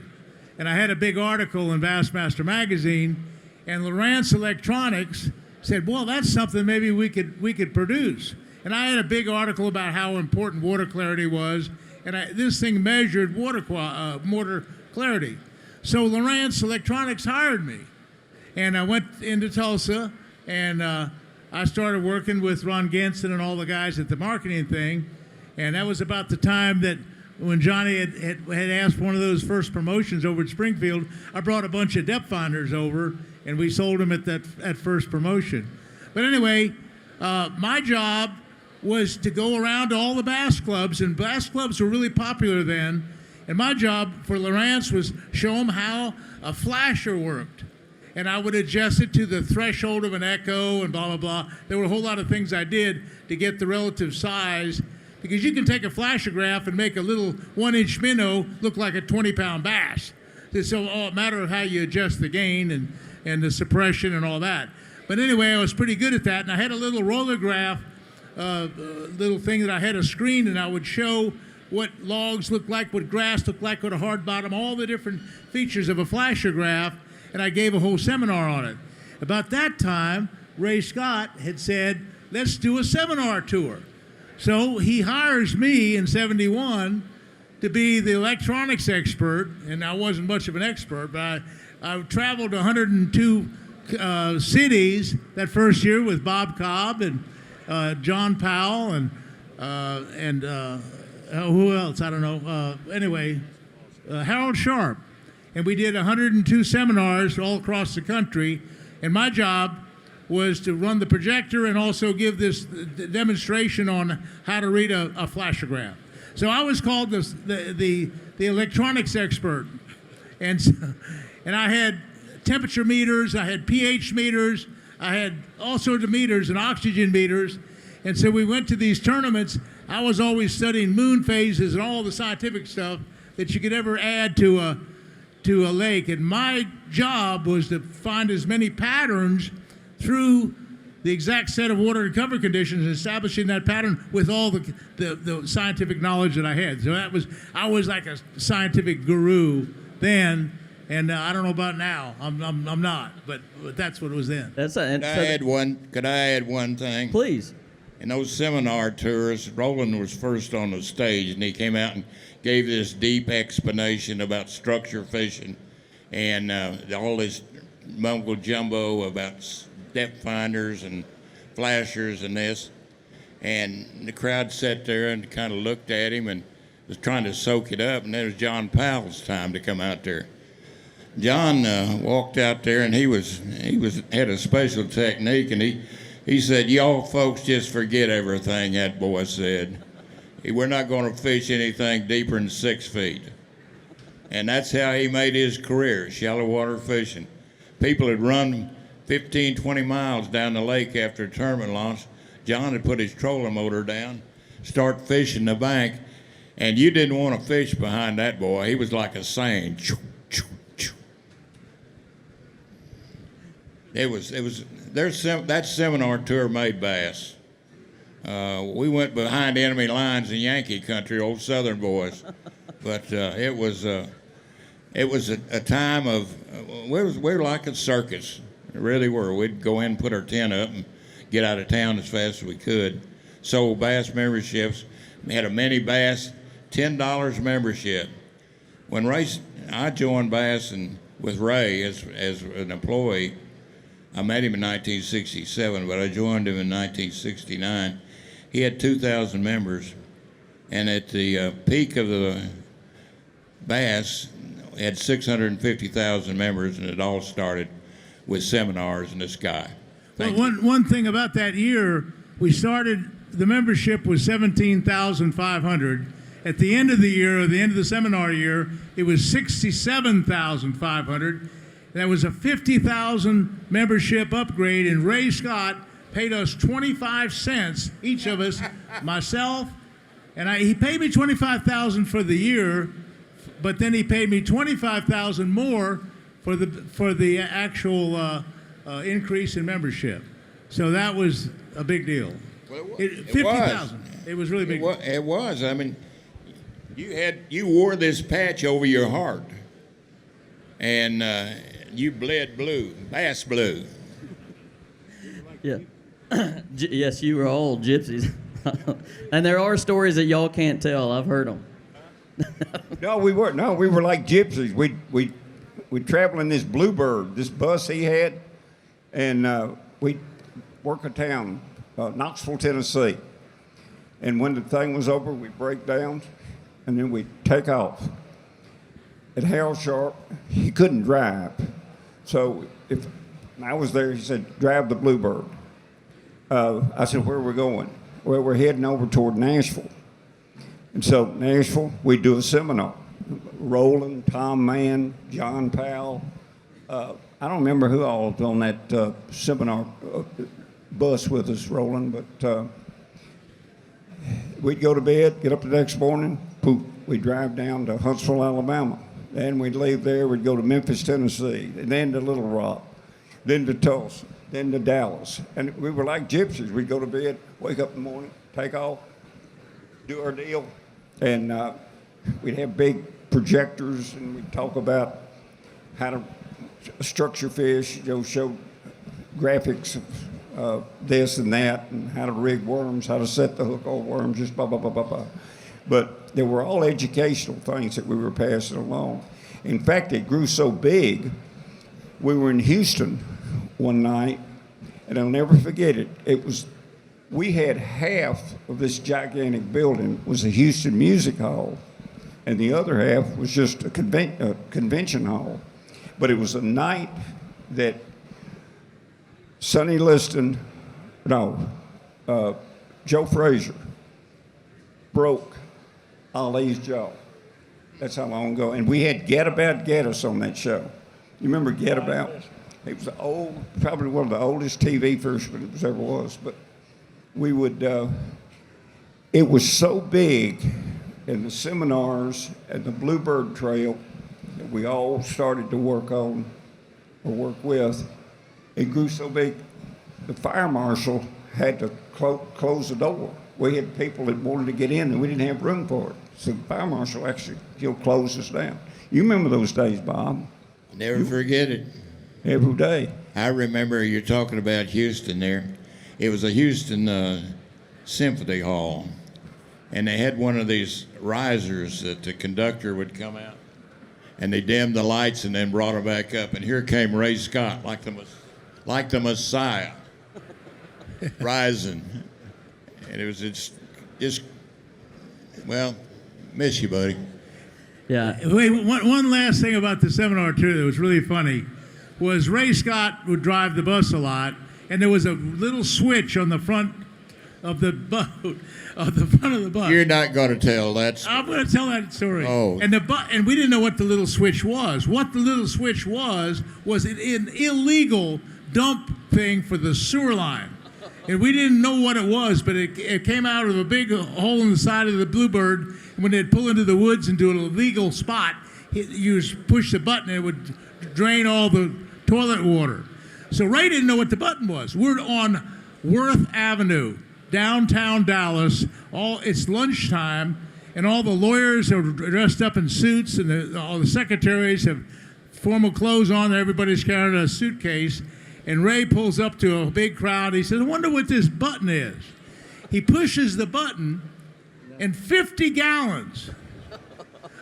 and I had a big article in Bassmaster magazine, and Lowrance Electronics said, well, that's something maybe we could produce. And I had a big article about how important water clarity was, and this thing measured water clarity. So Lowrance Electronics hired me, and I went into Tulsa, and I started working with Ron Genson and all the guys at the marketing thing. And that was about the time that when Johnny had asked for one of those first promotions over at Springfield, I brought a bunch of depth finders over, and we sold them at first promotion. But anyway, my job was to go around to all the bass clubs, and bass clubs were really popular then. And my job for Lowrance was show them how a flasher worked. And I would adjust it to the threshold of an echo and blah, blah, blah. There were a whole lot of things I did to get the relative size, because you can take a flasher graph and make a little 1-inch minnow look like a 20-pound bass. So a matter of how you adjust the gain and the suppression and all that. But anyway, I was pretty good at that, and I had a little roller graph, little thing that I had a screen, and I would show what logs looked like, what grass looked like, what a hard bottom, all the different features of a flasher graph, and I gave a whole seminar on it. About that time, Ray Scott had said, let's do a seminar tour. So he hires me in '71 to be the electronics expert, and I wasn't much of an expert, but I traveled to 102 cities that first year with Bob Cobb and John Powell and who else? I don't know. Anyway, Harold Sharp. And we did 102 seminars all across the country, and my job was to run the projector and also give this demonstration on how to read a flasher graph. So I was called the electronics expert, and I had temperature meters, I had pH meters, I had all sorts of meters and oxygen meters, and so we went to these tournaments. I was always studying moon phases and all the scientific stuff that you could ever add to a lake, and my job was to find as many patterns through the exact set of water and cover conditions and establishing that pattern with all the scientific knowledge that I had. So I was like a scientific guru then, And I don't know about now. I'm not, but that's what it was then. That's a, Could I add one thing? please. In those seminar tours, Roland was first on the stage, and he came out and gave this deep explanation about structure fishing and all this mumbo jumbo about depth finders and flashers and this. And the crowd sat there and kind of looked at him and was trying to soak it up. And then it was John Powell's time to come out there. John walked out there, and he had a special technique, and he said, "Y'all folks just forget everything that boy said. We're not going to fish anything deeper than 6 feet." And that's how he made his career, shallow water fishing. People had run 15, 20 miles down the lake after a tournament launch. John had put his trolling motor down, start fishing the bank, and you didn't want to fish behind that boy. He was like a seine. That seminar tour made Bass. We went behind enemy lines in Yankee country, old Southern boys, but it was a time of we were like a circus. We really were. We'd go in, put our tent up, and get out of town as fast as we could. Sold Bass memberships. We had a mini Bass, $10 membership. When I joined Bass and with Ray as an employee. I met him in 1967, but I joined him in 1969. He had 2,000 members, and at the peak of the Bass, it had 650,000 members, and it all started with seminars and this guy. One thing about that year, we started, the membership was 17,500. At the end of the year, or the end of the seminar year, it was 67,500. That was a 50,000 membership upgrade, and Ray Scott paid us 25 cents, each of us, myself, and he paid me 25,000 for the year, but then he paid me 25,000 more for the actual increase in membership. So that was a big deal. Well, 50,000. It was really big. It was. I mean, you wore this patch over your heart, and you bled blue, bass blue. Yeah. Yes, you were old gypsies. And there are stories that y'all can't tell. I've heard them. No, we weren't. No, we were like gypsies. We traveled in this Bluebird, this bus he had, and we'd work a town, Knoxville, Tennessee. And when the thing was over, we'd break down, and then we'd take off. At Hal Sharp, he couldn't drive. So if I was there, he said, "Drive the Bluebird." I said, "Where are we going?" "Well, we're heading over toward Nashville." And so Nashville, we do a seminar. Roland, Tom Mann, John Powell. I don't remember who all was on that seminar bus with us, Roland, but we'd go to bed, get up the next morning, poof, we'd drive down to Huntsville, Alabama. Then we'd leave there, we'd go to Memphis, Tennessee, and then to Little Rock, then to Tulsa, then to Dallas. And we were like gypsies. We'd go to bed, wake up in the morning, take off, do our deal, and we'd have big projectors, and we'd talk about how to structure fish, show graphics of this and that, and how to rig worms, how to set the hook on worms, just blah, blah, blah, blah, blah. But they were all educational things that we were passing along. In fact, it grew so big, we were in Houston one night, and I'll never forget it. We had half of this gigantic building was a Houston Music Hall, and the other half was just a convention hall. But it was a night that Sonny Liston, Joe Frazier broke Ali's jaw. That's how long ago. And we had Get About Get Us on that show. You remember Get About? It was probably one of the oldest TV fishermen there ever was. But we would, it was so big in the seminars and the Bluebird Trail that we all started to work on or work with. It grew so big, the fire marshal had to close the door. We had people that wanted to get in, and we didn't have room for it. So the fire marshal actually, he'll close us down. You remember those days, Bob? Never forget it. every day. I remember you're talking about Houston there. It was a Houston Symphony Hall, and they had one of these risers that the conductor would come out, and they dimmed the lights and then brought it back up, and here came Ray Scott like the Messiah, rising, and it was just well, miss you, buddy. Yeah. Wait, one last thing about the seminar too that was really funny was Ray Scott would drive the bus a lot, and there was a little switch on the front of the boat, of the front of the bus. You're not going to tell that story. I'm going to tell that story. Oh. And we didn't know what the little switch was. What the little switch was an illegal dump thing for the sewer line. And we didn't know what it was, but it came out of a big hole in the side of the Bluebird. And when they'd pull into the woods and do an illegal spot, you just push the button and it would drain all the toilet water. So Ray didn't know what the button was. We're on Worth Avenue, downtown Dallas. It's lunchtime, and all the lawyers are dressed up in suits, and all the secretaries have formal clothes on. Everybody's carrying a suitcase. And Ray pulls up to a big crowd. He says, I wonder what this button is. He pushes the button, and 50 gallons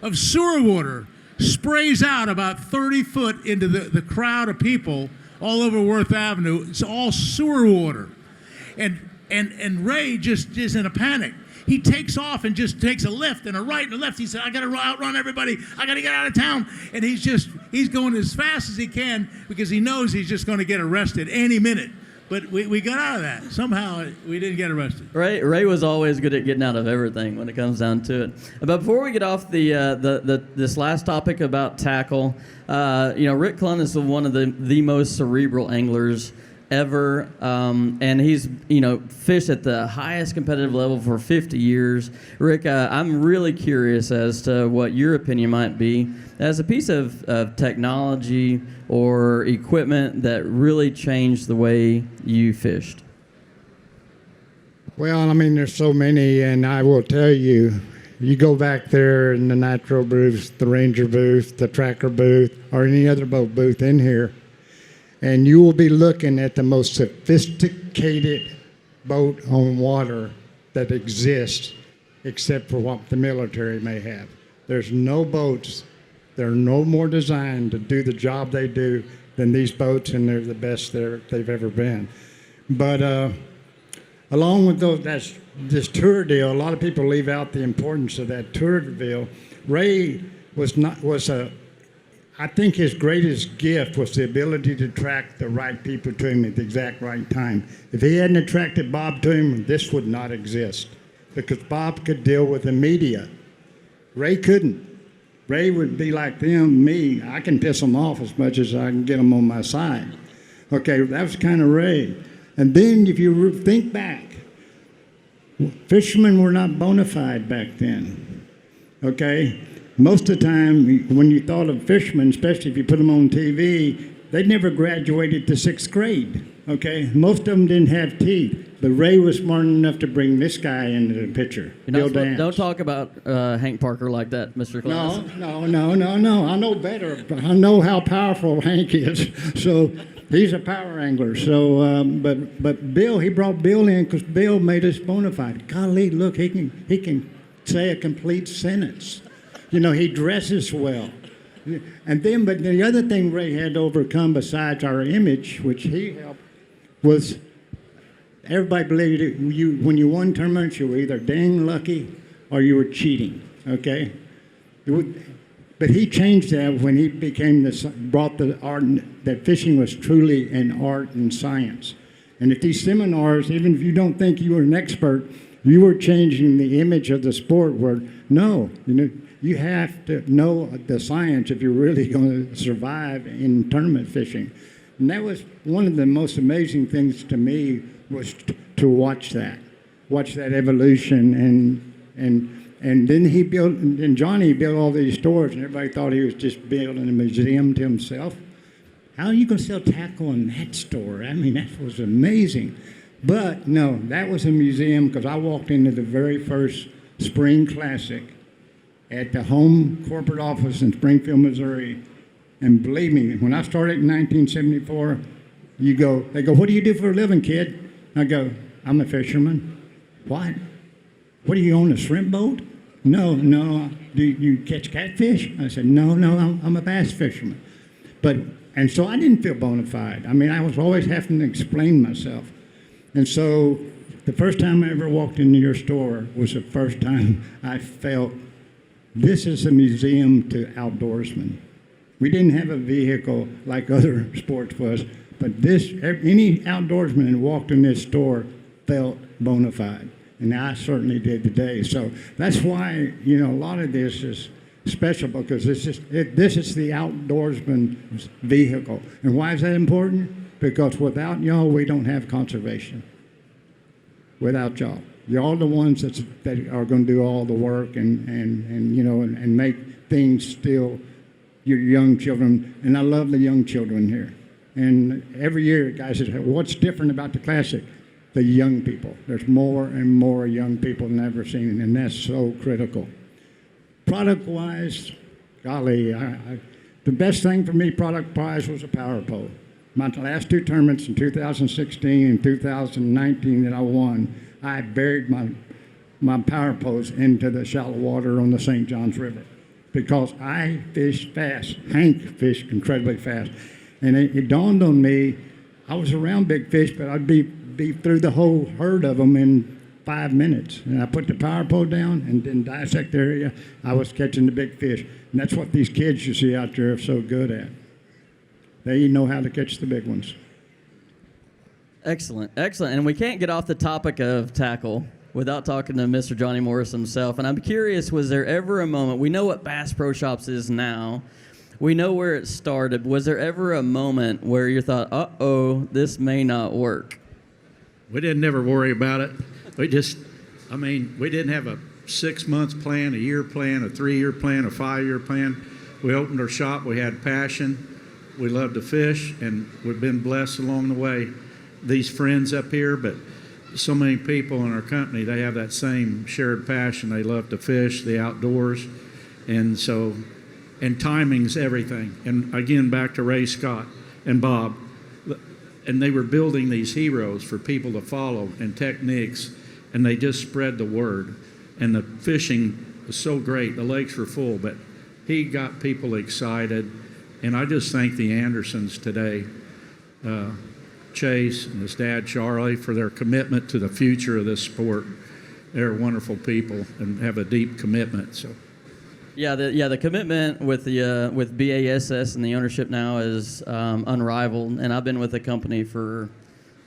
of sewer water sprays out about 30 foot into the crowd of people all over Worth Avenue. It's all sewer water. And Ray just is in a panic. He takes off and just takes a left and a right and a left. He said, I got to outrun everybody. I got to get out of town. And he's going as fast as he can because he knows he's just going to get arrested any minute. But we got out of that. Somehow we didn't get arrested. Ray was always good at getting out of everything when it comes down to it. But before we get off this last topic about tackle, Rick Clunn is one of the most cerebral anglers ever, and he's fished at the highest competitive level for 50 years. Rick, I'm really curious as to what your opinion might be as a piece of technology or equipment that really changed the way you fished. Well, I mean, there's so many, and I will tell you, you go back there in the Nitro booth, the Ranger booth, the Tracker booth, or any other boat booth in here, and you will be looking at the most sophisticated boat on water that exists, except for what the military may have. There's no boats that are no more designed to do the job they do than these boats, and they're the best they've ever been. But along with this tour deal, a lot of people leave out the importance of that tour deal. Ray I think his greatest gift was the ability to attract the right people to him at the exact right time. If he hadn't attracted Bob to him, this would not exist, because Bob could deal with the media. Ray couldn't. Ray would be like me. I can piss them off as much as I can get them on my side. Okay, that was kind of Ray. And then if you think back, fishermen were not bona fide back then. Okay? Most of the time, when you thought of fishermen, especially if you put them on TV, they never graduated to 6th grade, okay? Most of them didn't have teeth, but Ray was smart enough to bring this guy into the picture, Bill Dance. Don't talk about Hank Parker like that, Mr. Claus. No. I know better. I know how powerful Hank is, so he's a power angler. So, but Bill, he brought Bill in because Bill made us bona fide. Golly, look, he can say a complete sentence. He dresses well. And then, but the other thing Ray had to overcome besides our image, which he helped, was everybody believed when you won tournaments, you were either dang lucky or you were cheating, okay? But he changed that when he brought the art, that fishing was truly an art and science. And at these seminars, even if you don't think you were an expert, you were changing the image of the sport where, no, you have to know the science if you're really going to survive in tournament fishing. And that was one of the most amazing things to me, was to watch that evolution. And then Johnny built all these stores, and everybody thought he was just building a museum to himself. How are you going to sell tackle in that store? I mean, that was amazing. But no, that was a museum, because I walked into the very first Spring Classic at the home corporate office in Springfield, Missouri, And believe me, when I started in 1974, they go, what do you do for a living, kid? I go, I'm a fisherman. What? What, do you own a shrimp boat? No. Do you catch catfish? I said, no, I'm a bass fisherman. And so I didn't feel bona fide. I mean, I was always having to explain myself. And so the first time I ever walked into your store was the first time I felt this is a museum to outdoorsmen. We didn't have a vehicle like other sports was, but any outdoorsman that walked in this store felt bona fide. And I certainly did today. So that's why, a lot of this is special, because this is the outdoorsman's vehicle. And why is that important? Because without y'all, we don't have conservation. Without y'all. Y'all the ones that are going to do all the work and make things still, your young children. And I love the young children here. And every year, guys say, what's different about the Classic? The young people. There's more and more young people than I've ever seen, and that's so critical. Product-wise, golly, the best thing for me product-wise was a power pole. My last two tournaments in 2016 and 2019 that I won, I buried my power poles into the shallow water on the St. Johns River because I fish fast. Hank fished incredibly fast. And it dawned on me, I was around big fish, but I'd be through the whole herd of them in 5 minutes. And I put the power pole down and then dissect the area. I was catching the big fish. And that's what these kids you see out there are so good at. They know how to catch the big ones. Excellent. And we can't get off the topic of tackle without talking to Mr. Johnny Morris himself. And I'm curious, was there ever a moment, we know what Bass Pro Shops is now, we know where it started. Was there ever a moment where you thought, uh-oh, this may not work? We didn't never worry about it. We didn't have a 6-month plan, a year plan, a 3-year plan, a 5-year plan. We opened our shop. We had passion. We loved to fish, and we've been blessed along the way. These friends up here, but so many people in our company, they have that same shared passion. They love to fish, the outdoors, and timing's everything. And again, back to Ray Scott and Bob, and they were building these heroes for people to follow and techniques, and they just spread the word. And the fishing was so great. The lakes were full, but he got people excited. And I just thank the Andersons today, Chase and his dad, Charlie, for their commitment to the future of this sport. They're wonderful people and have a deep commitment. So, the commitment with B.A.S.S. and the ownership now is unrivaled. And I've been with the company for,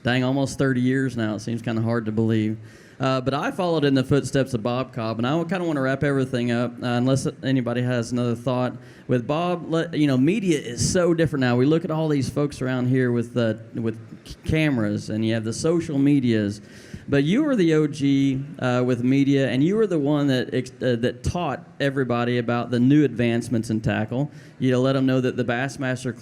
almost 30 years now. It seems kind of hard to believe. But I followed in the footsteps of Bob Cobb, and I kind of want to wrap everything up, unless anybody has another thought. With Bob, media is so different now. We look at all these folks around here with cameras, and you have the social medias. But you were the OG with media, and you were the one that taught everybody about the new advancements in tackle. You let them know that the Bassmaster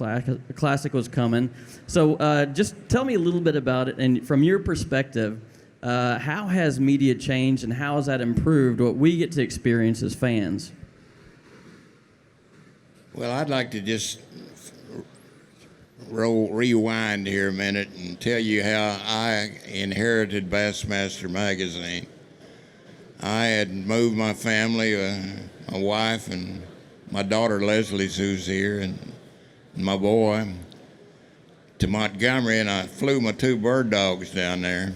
Classic was coming. So just tell me a little bit about it, and from your perspective, how has media changed, and how has that improved what we get to experience as fans? Well, I'd like to just rewind here a minute and tell you how I inherited Bassmaster magazine. I had moved my family, my wife and my daughter Leslie's, who's here, and my boy, to Montgomery, and I flew my 2 bird dogs down there.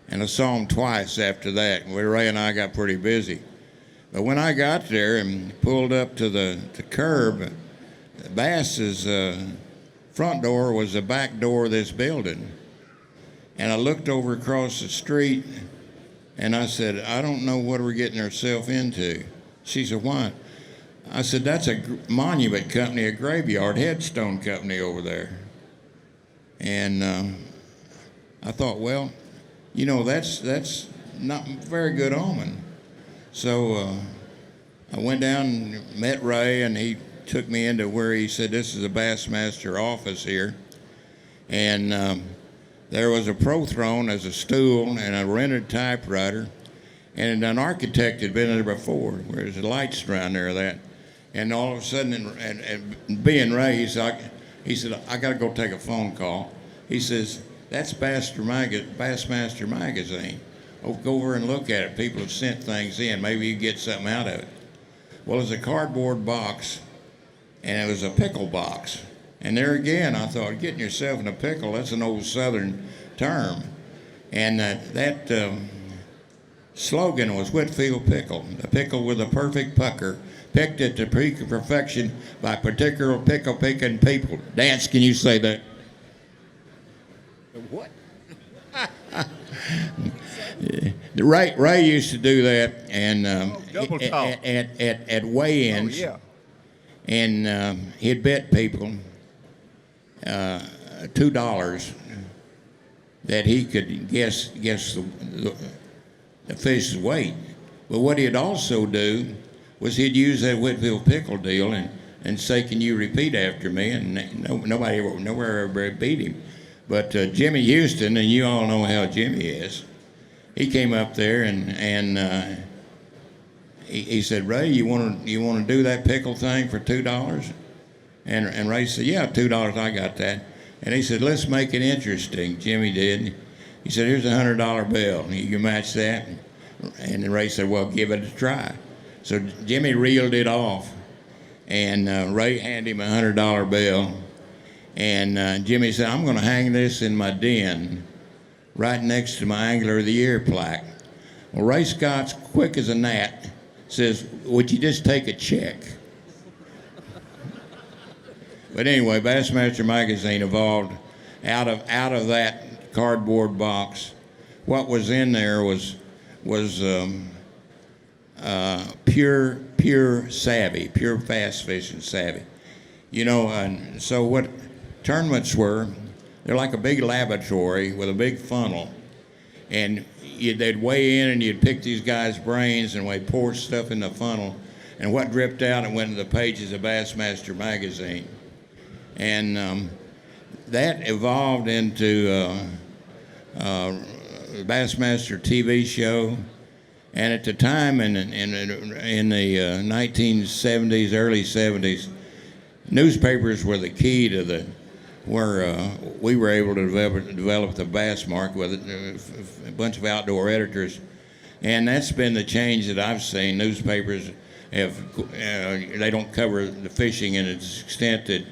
And I saw them twice after that. Ray and I got pretty busy. But when I got there and pulled up to the curb, Bass's front door was the back door of this building. And I looked over across the street, and I said, I don't know what we're getting ourselves into. She said, what? I said, that's a monument company, a graveyard headstone company over there. And I thought, well, that's not a very good omen. So I went down and met Ray, and he took me into where he said, this is a Bassmaster office here. And there was a pro throne as a stool and a rented typewriter. And an architect had been there before, where there's lights around there that. And all of a sudden, and being Ray, he said, I got to go take a phone call. He says, that's Bassmaster Magazine. Oh, go over and look at it. People have sent things in. Maybe you get something out of it. Well, it was a cardboard box, and it was a pickle box. And there again, I thought, getting yourself in a pickle, that's an old Southern term. And that slogan was Whitfield Pickle, the pickle with a perfect pucker, picked it to perfection by particular pickle-picking people. Dance, can you say that? What? Ray used to do that, and Double talk. at weigh-ins, Oh, yeah. and he'd bet people $2 that he could guess the fish's weight. But what he'd also do was he'd use that Whitfield pickle deal and say, "Can you repeat after me?" And nowhere ever beat him. But Jimmy Houston, and you all know how Jimmy is, he came up there and he said, "Ray, you want to do that pickle thing for $2?" And Ray said, "Yeah, $2, I got that." And he said, "Let's make it interesting." Jimmy did. He said, "Here's a $100 bill. You can match that." And then Ray said, "Well, give it a try." So Jimmy reeled it off, and Ray handed him a $100 bill. And Jimmy said, "I'm going to hang this in my den right next to my Angler of the Year plaque." Well, Ray Scott's quick as a gnat says, "Would you just take a check?" But anyway, Bassmaster Magazine evolved out of that cardboard box. What was in there was pure savvy, pure fast fishing savvy. You know, and so what tournaments were, they're like a big laboratory with a big funnel. And they'd weigh in and you'd pick these guys' brains and they'd pour stuff in the funnel. And what dripped out and went to the pages of Bassmaster Magazine. And that evolved into the Bassmaster TV show. And at the time, in the 1970s, early 70s, newspapers were the key to where we were able to develop the bass market with a bunch of outdoor editors. And that's been the change that I've seen. Newspapers they don't cover the fishing in its extent that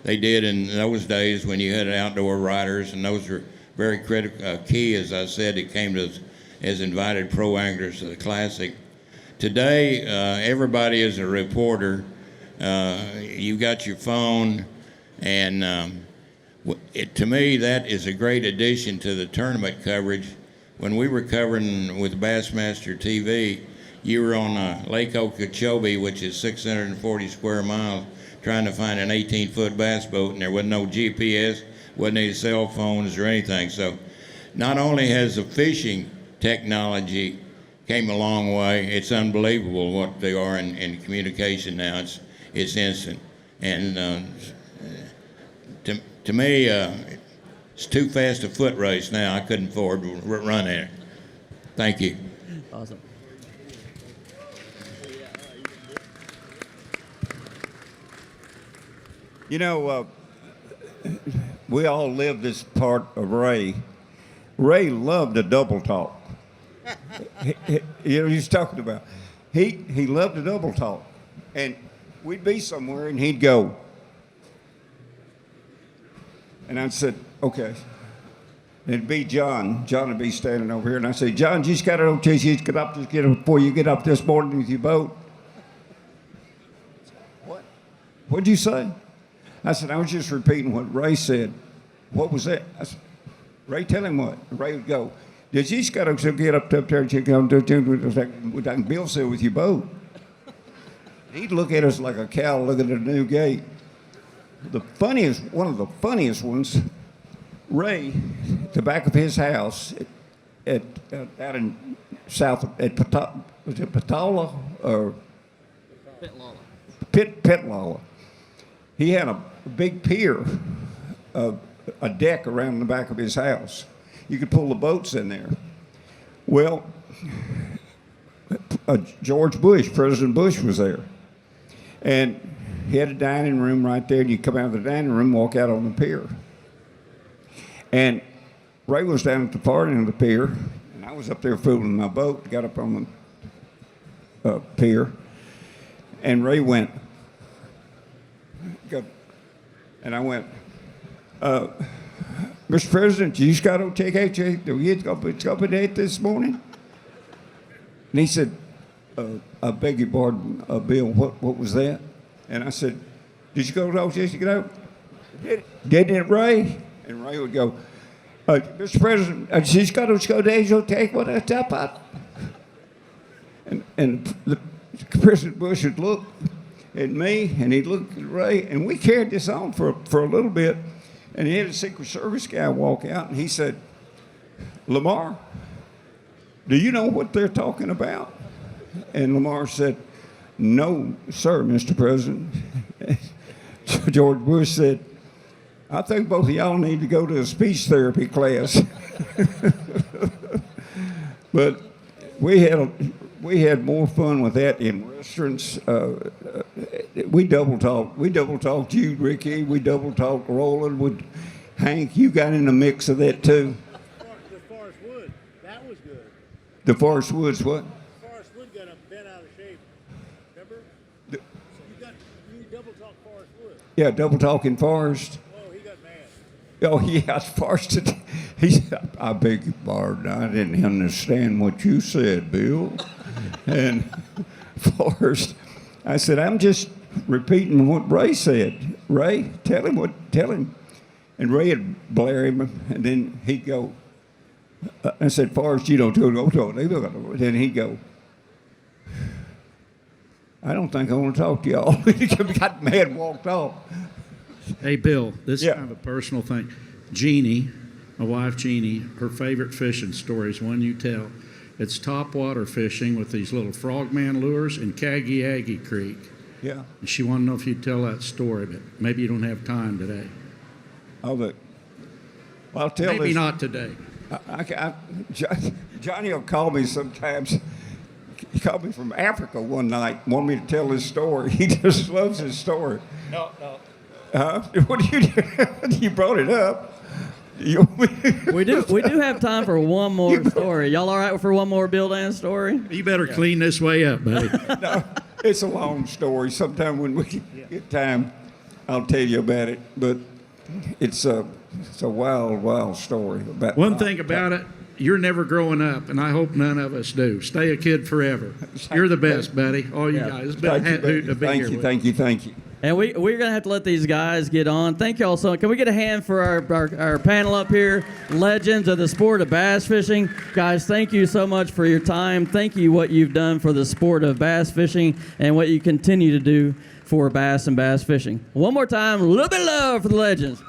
they did in those days when you had outdoor writers, and those were very critical, key, as I said. It came to as invited pro anglers to the Classic. Today, everybody is a reporter. You've got your phone, and to me, that is a great addition to the tournament coverage. When we were covering with Bassmaster TV, you were on Lake Okeechobee, which is 640 square miles, trying to find an 18-foot bass boat, and there wasn't no GPS, wasn't any cell phones or anything. So not only has the fishing technology came a long way, it's unbelievable what they are in communication now. It's instant. And to me, it's too fast a foot race now. I couldn't afford to run in it. Thank you. Awesome. You know, we all live this part of Ray. Ray loved a double talk. You know what he's talking about. He loved a double talk. And we'd be somewhere and he'd go. And I said, okay. And it'd be John. John would be standing over here. And I say, "John, just got to just get up before you get up this morning with your boat." What? What'd you say? I said, "I was just repeating what Ray said." "What was that?" I said, "Ray, tell him what." Ray would go, "You just got to get up there and do Bill said with your boat." He'd look at us like a cow looking at a new gate. One of the funniest ones, Ray, the back of his house out in south at Petola or Pitlala. He had a big pier, a deck around the back of his house. You could pull the boats in there. Well, George Bush, President Bush was there. And he had a dining room right there, and you come out of the dining room, walk out on the pier. And Ray was down at the far end of the pier, and I was up there fooling my boat, got up on the pier, and Ray went, go, and I went, Mr. President, you just got to take a date this morning? And he said, I beg your pardon, Bill, what was that? And I said, did you go to take out? Didn't it, Ray? And Ray would go, Mr. President, she's got to take what I tap out. And President Bush would look at me, and he'd look at Ray, and we carried this on for a little bit. And he had a Secret Service guy walk out, and he said, Lamar, do you know what they're talking about? And Lamar said, no, sir, Mr. President. George Bush said, I think both of y'all need to go to a speech therapy class. But we had more fun with that in restaurants. We double talked you, Ricky. We double talked Roland. With Hank, you got in the mix of that too. The Forest Wood, that was good. The Forest Woods, what? Forest Wood got bent out of shape. Remember? You double talk Forest Wood. Yeah, double talking Forest. Oh, he got mad. Oh yeah, Forest. He said, I beg your pardon. I didn't understand what you said, Bill. And Forrest, I said, I'm just repeating what Ray said. Ray, tell him. And Ray would blare him, and then he'd go, I said, Forrest, you don't go. Then he'd go, I don't think I want to talk to y'all. He got mad and walked off. Hey, Bill, this is Yeah. kind of a personal thing. Jeannie, my wife Jeannie, her favorite fishing story is one you tell. It's topwater fishing with these little frogman lures in Cagiaggy Creek. Yeah. And she wanted to know if you'd tell that story, but maybe you don't have time today. Oh, well, I'll tell Maybe this. not today. Johnny will call me sometimes. He called me from Africa one night, wanted me to tell his story. He just loves his story. No. What do you do? You brought it up. We do have time for one more story. Y'all all right for one more Bill Dan story? You better clean this way up, buddy. No, it's a long story. Sometime when we get time, I'll tell you about it. But it's a wild story. About One thing about it, you're never growing up, and I hope none of us do. Stay a kid forever. You're the best, buddy. All you guys. It's been a hoot to be here with. Thank you. And we're going to have to let these guys get on. Thank y'all so much. Can we get a hand for our panel up here, legends of the sport of bass fishing? Guys, thank you so much for your time. Thank you what you've done for the sport of bass fishing and what you continue to do for bass and bass fishing. One more time, a little bit of love for the legends.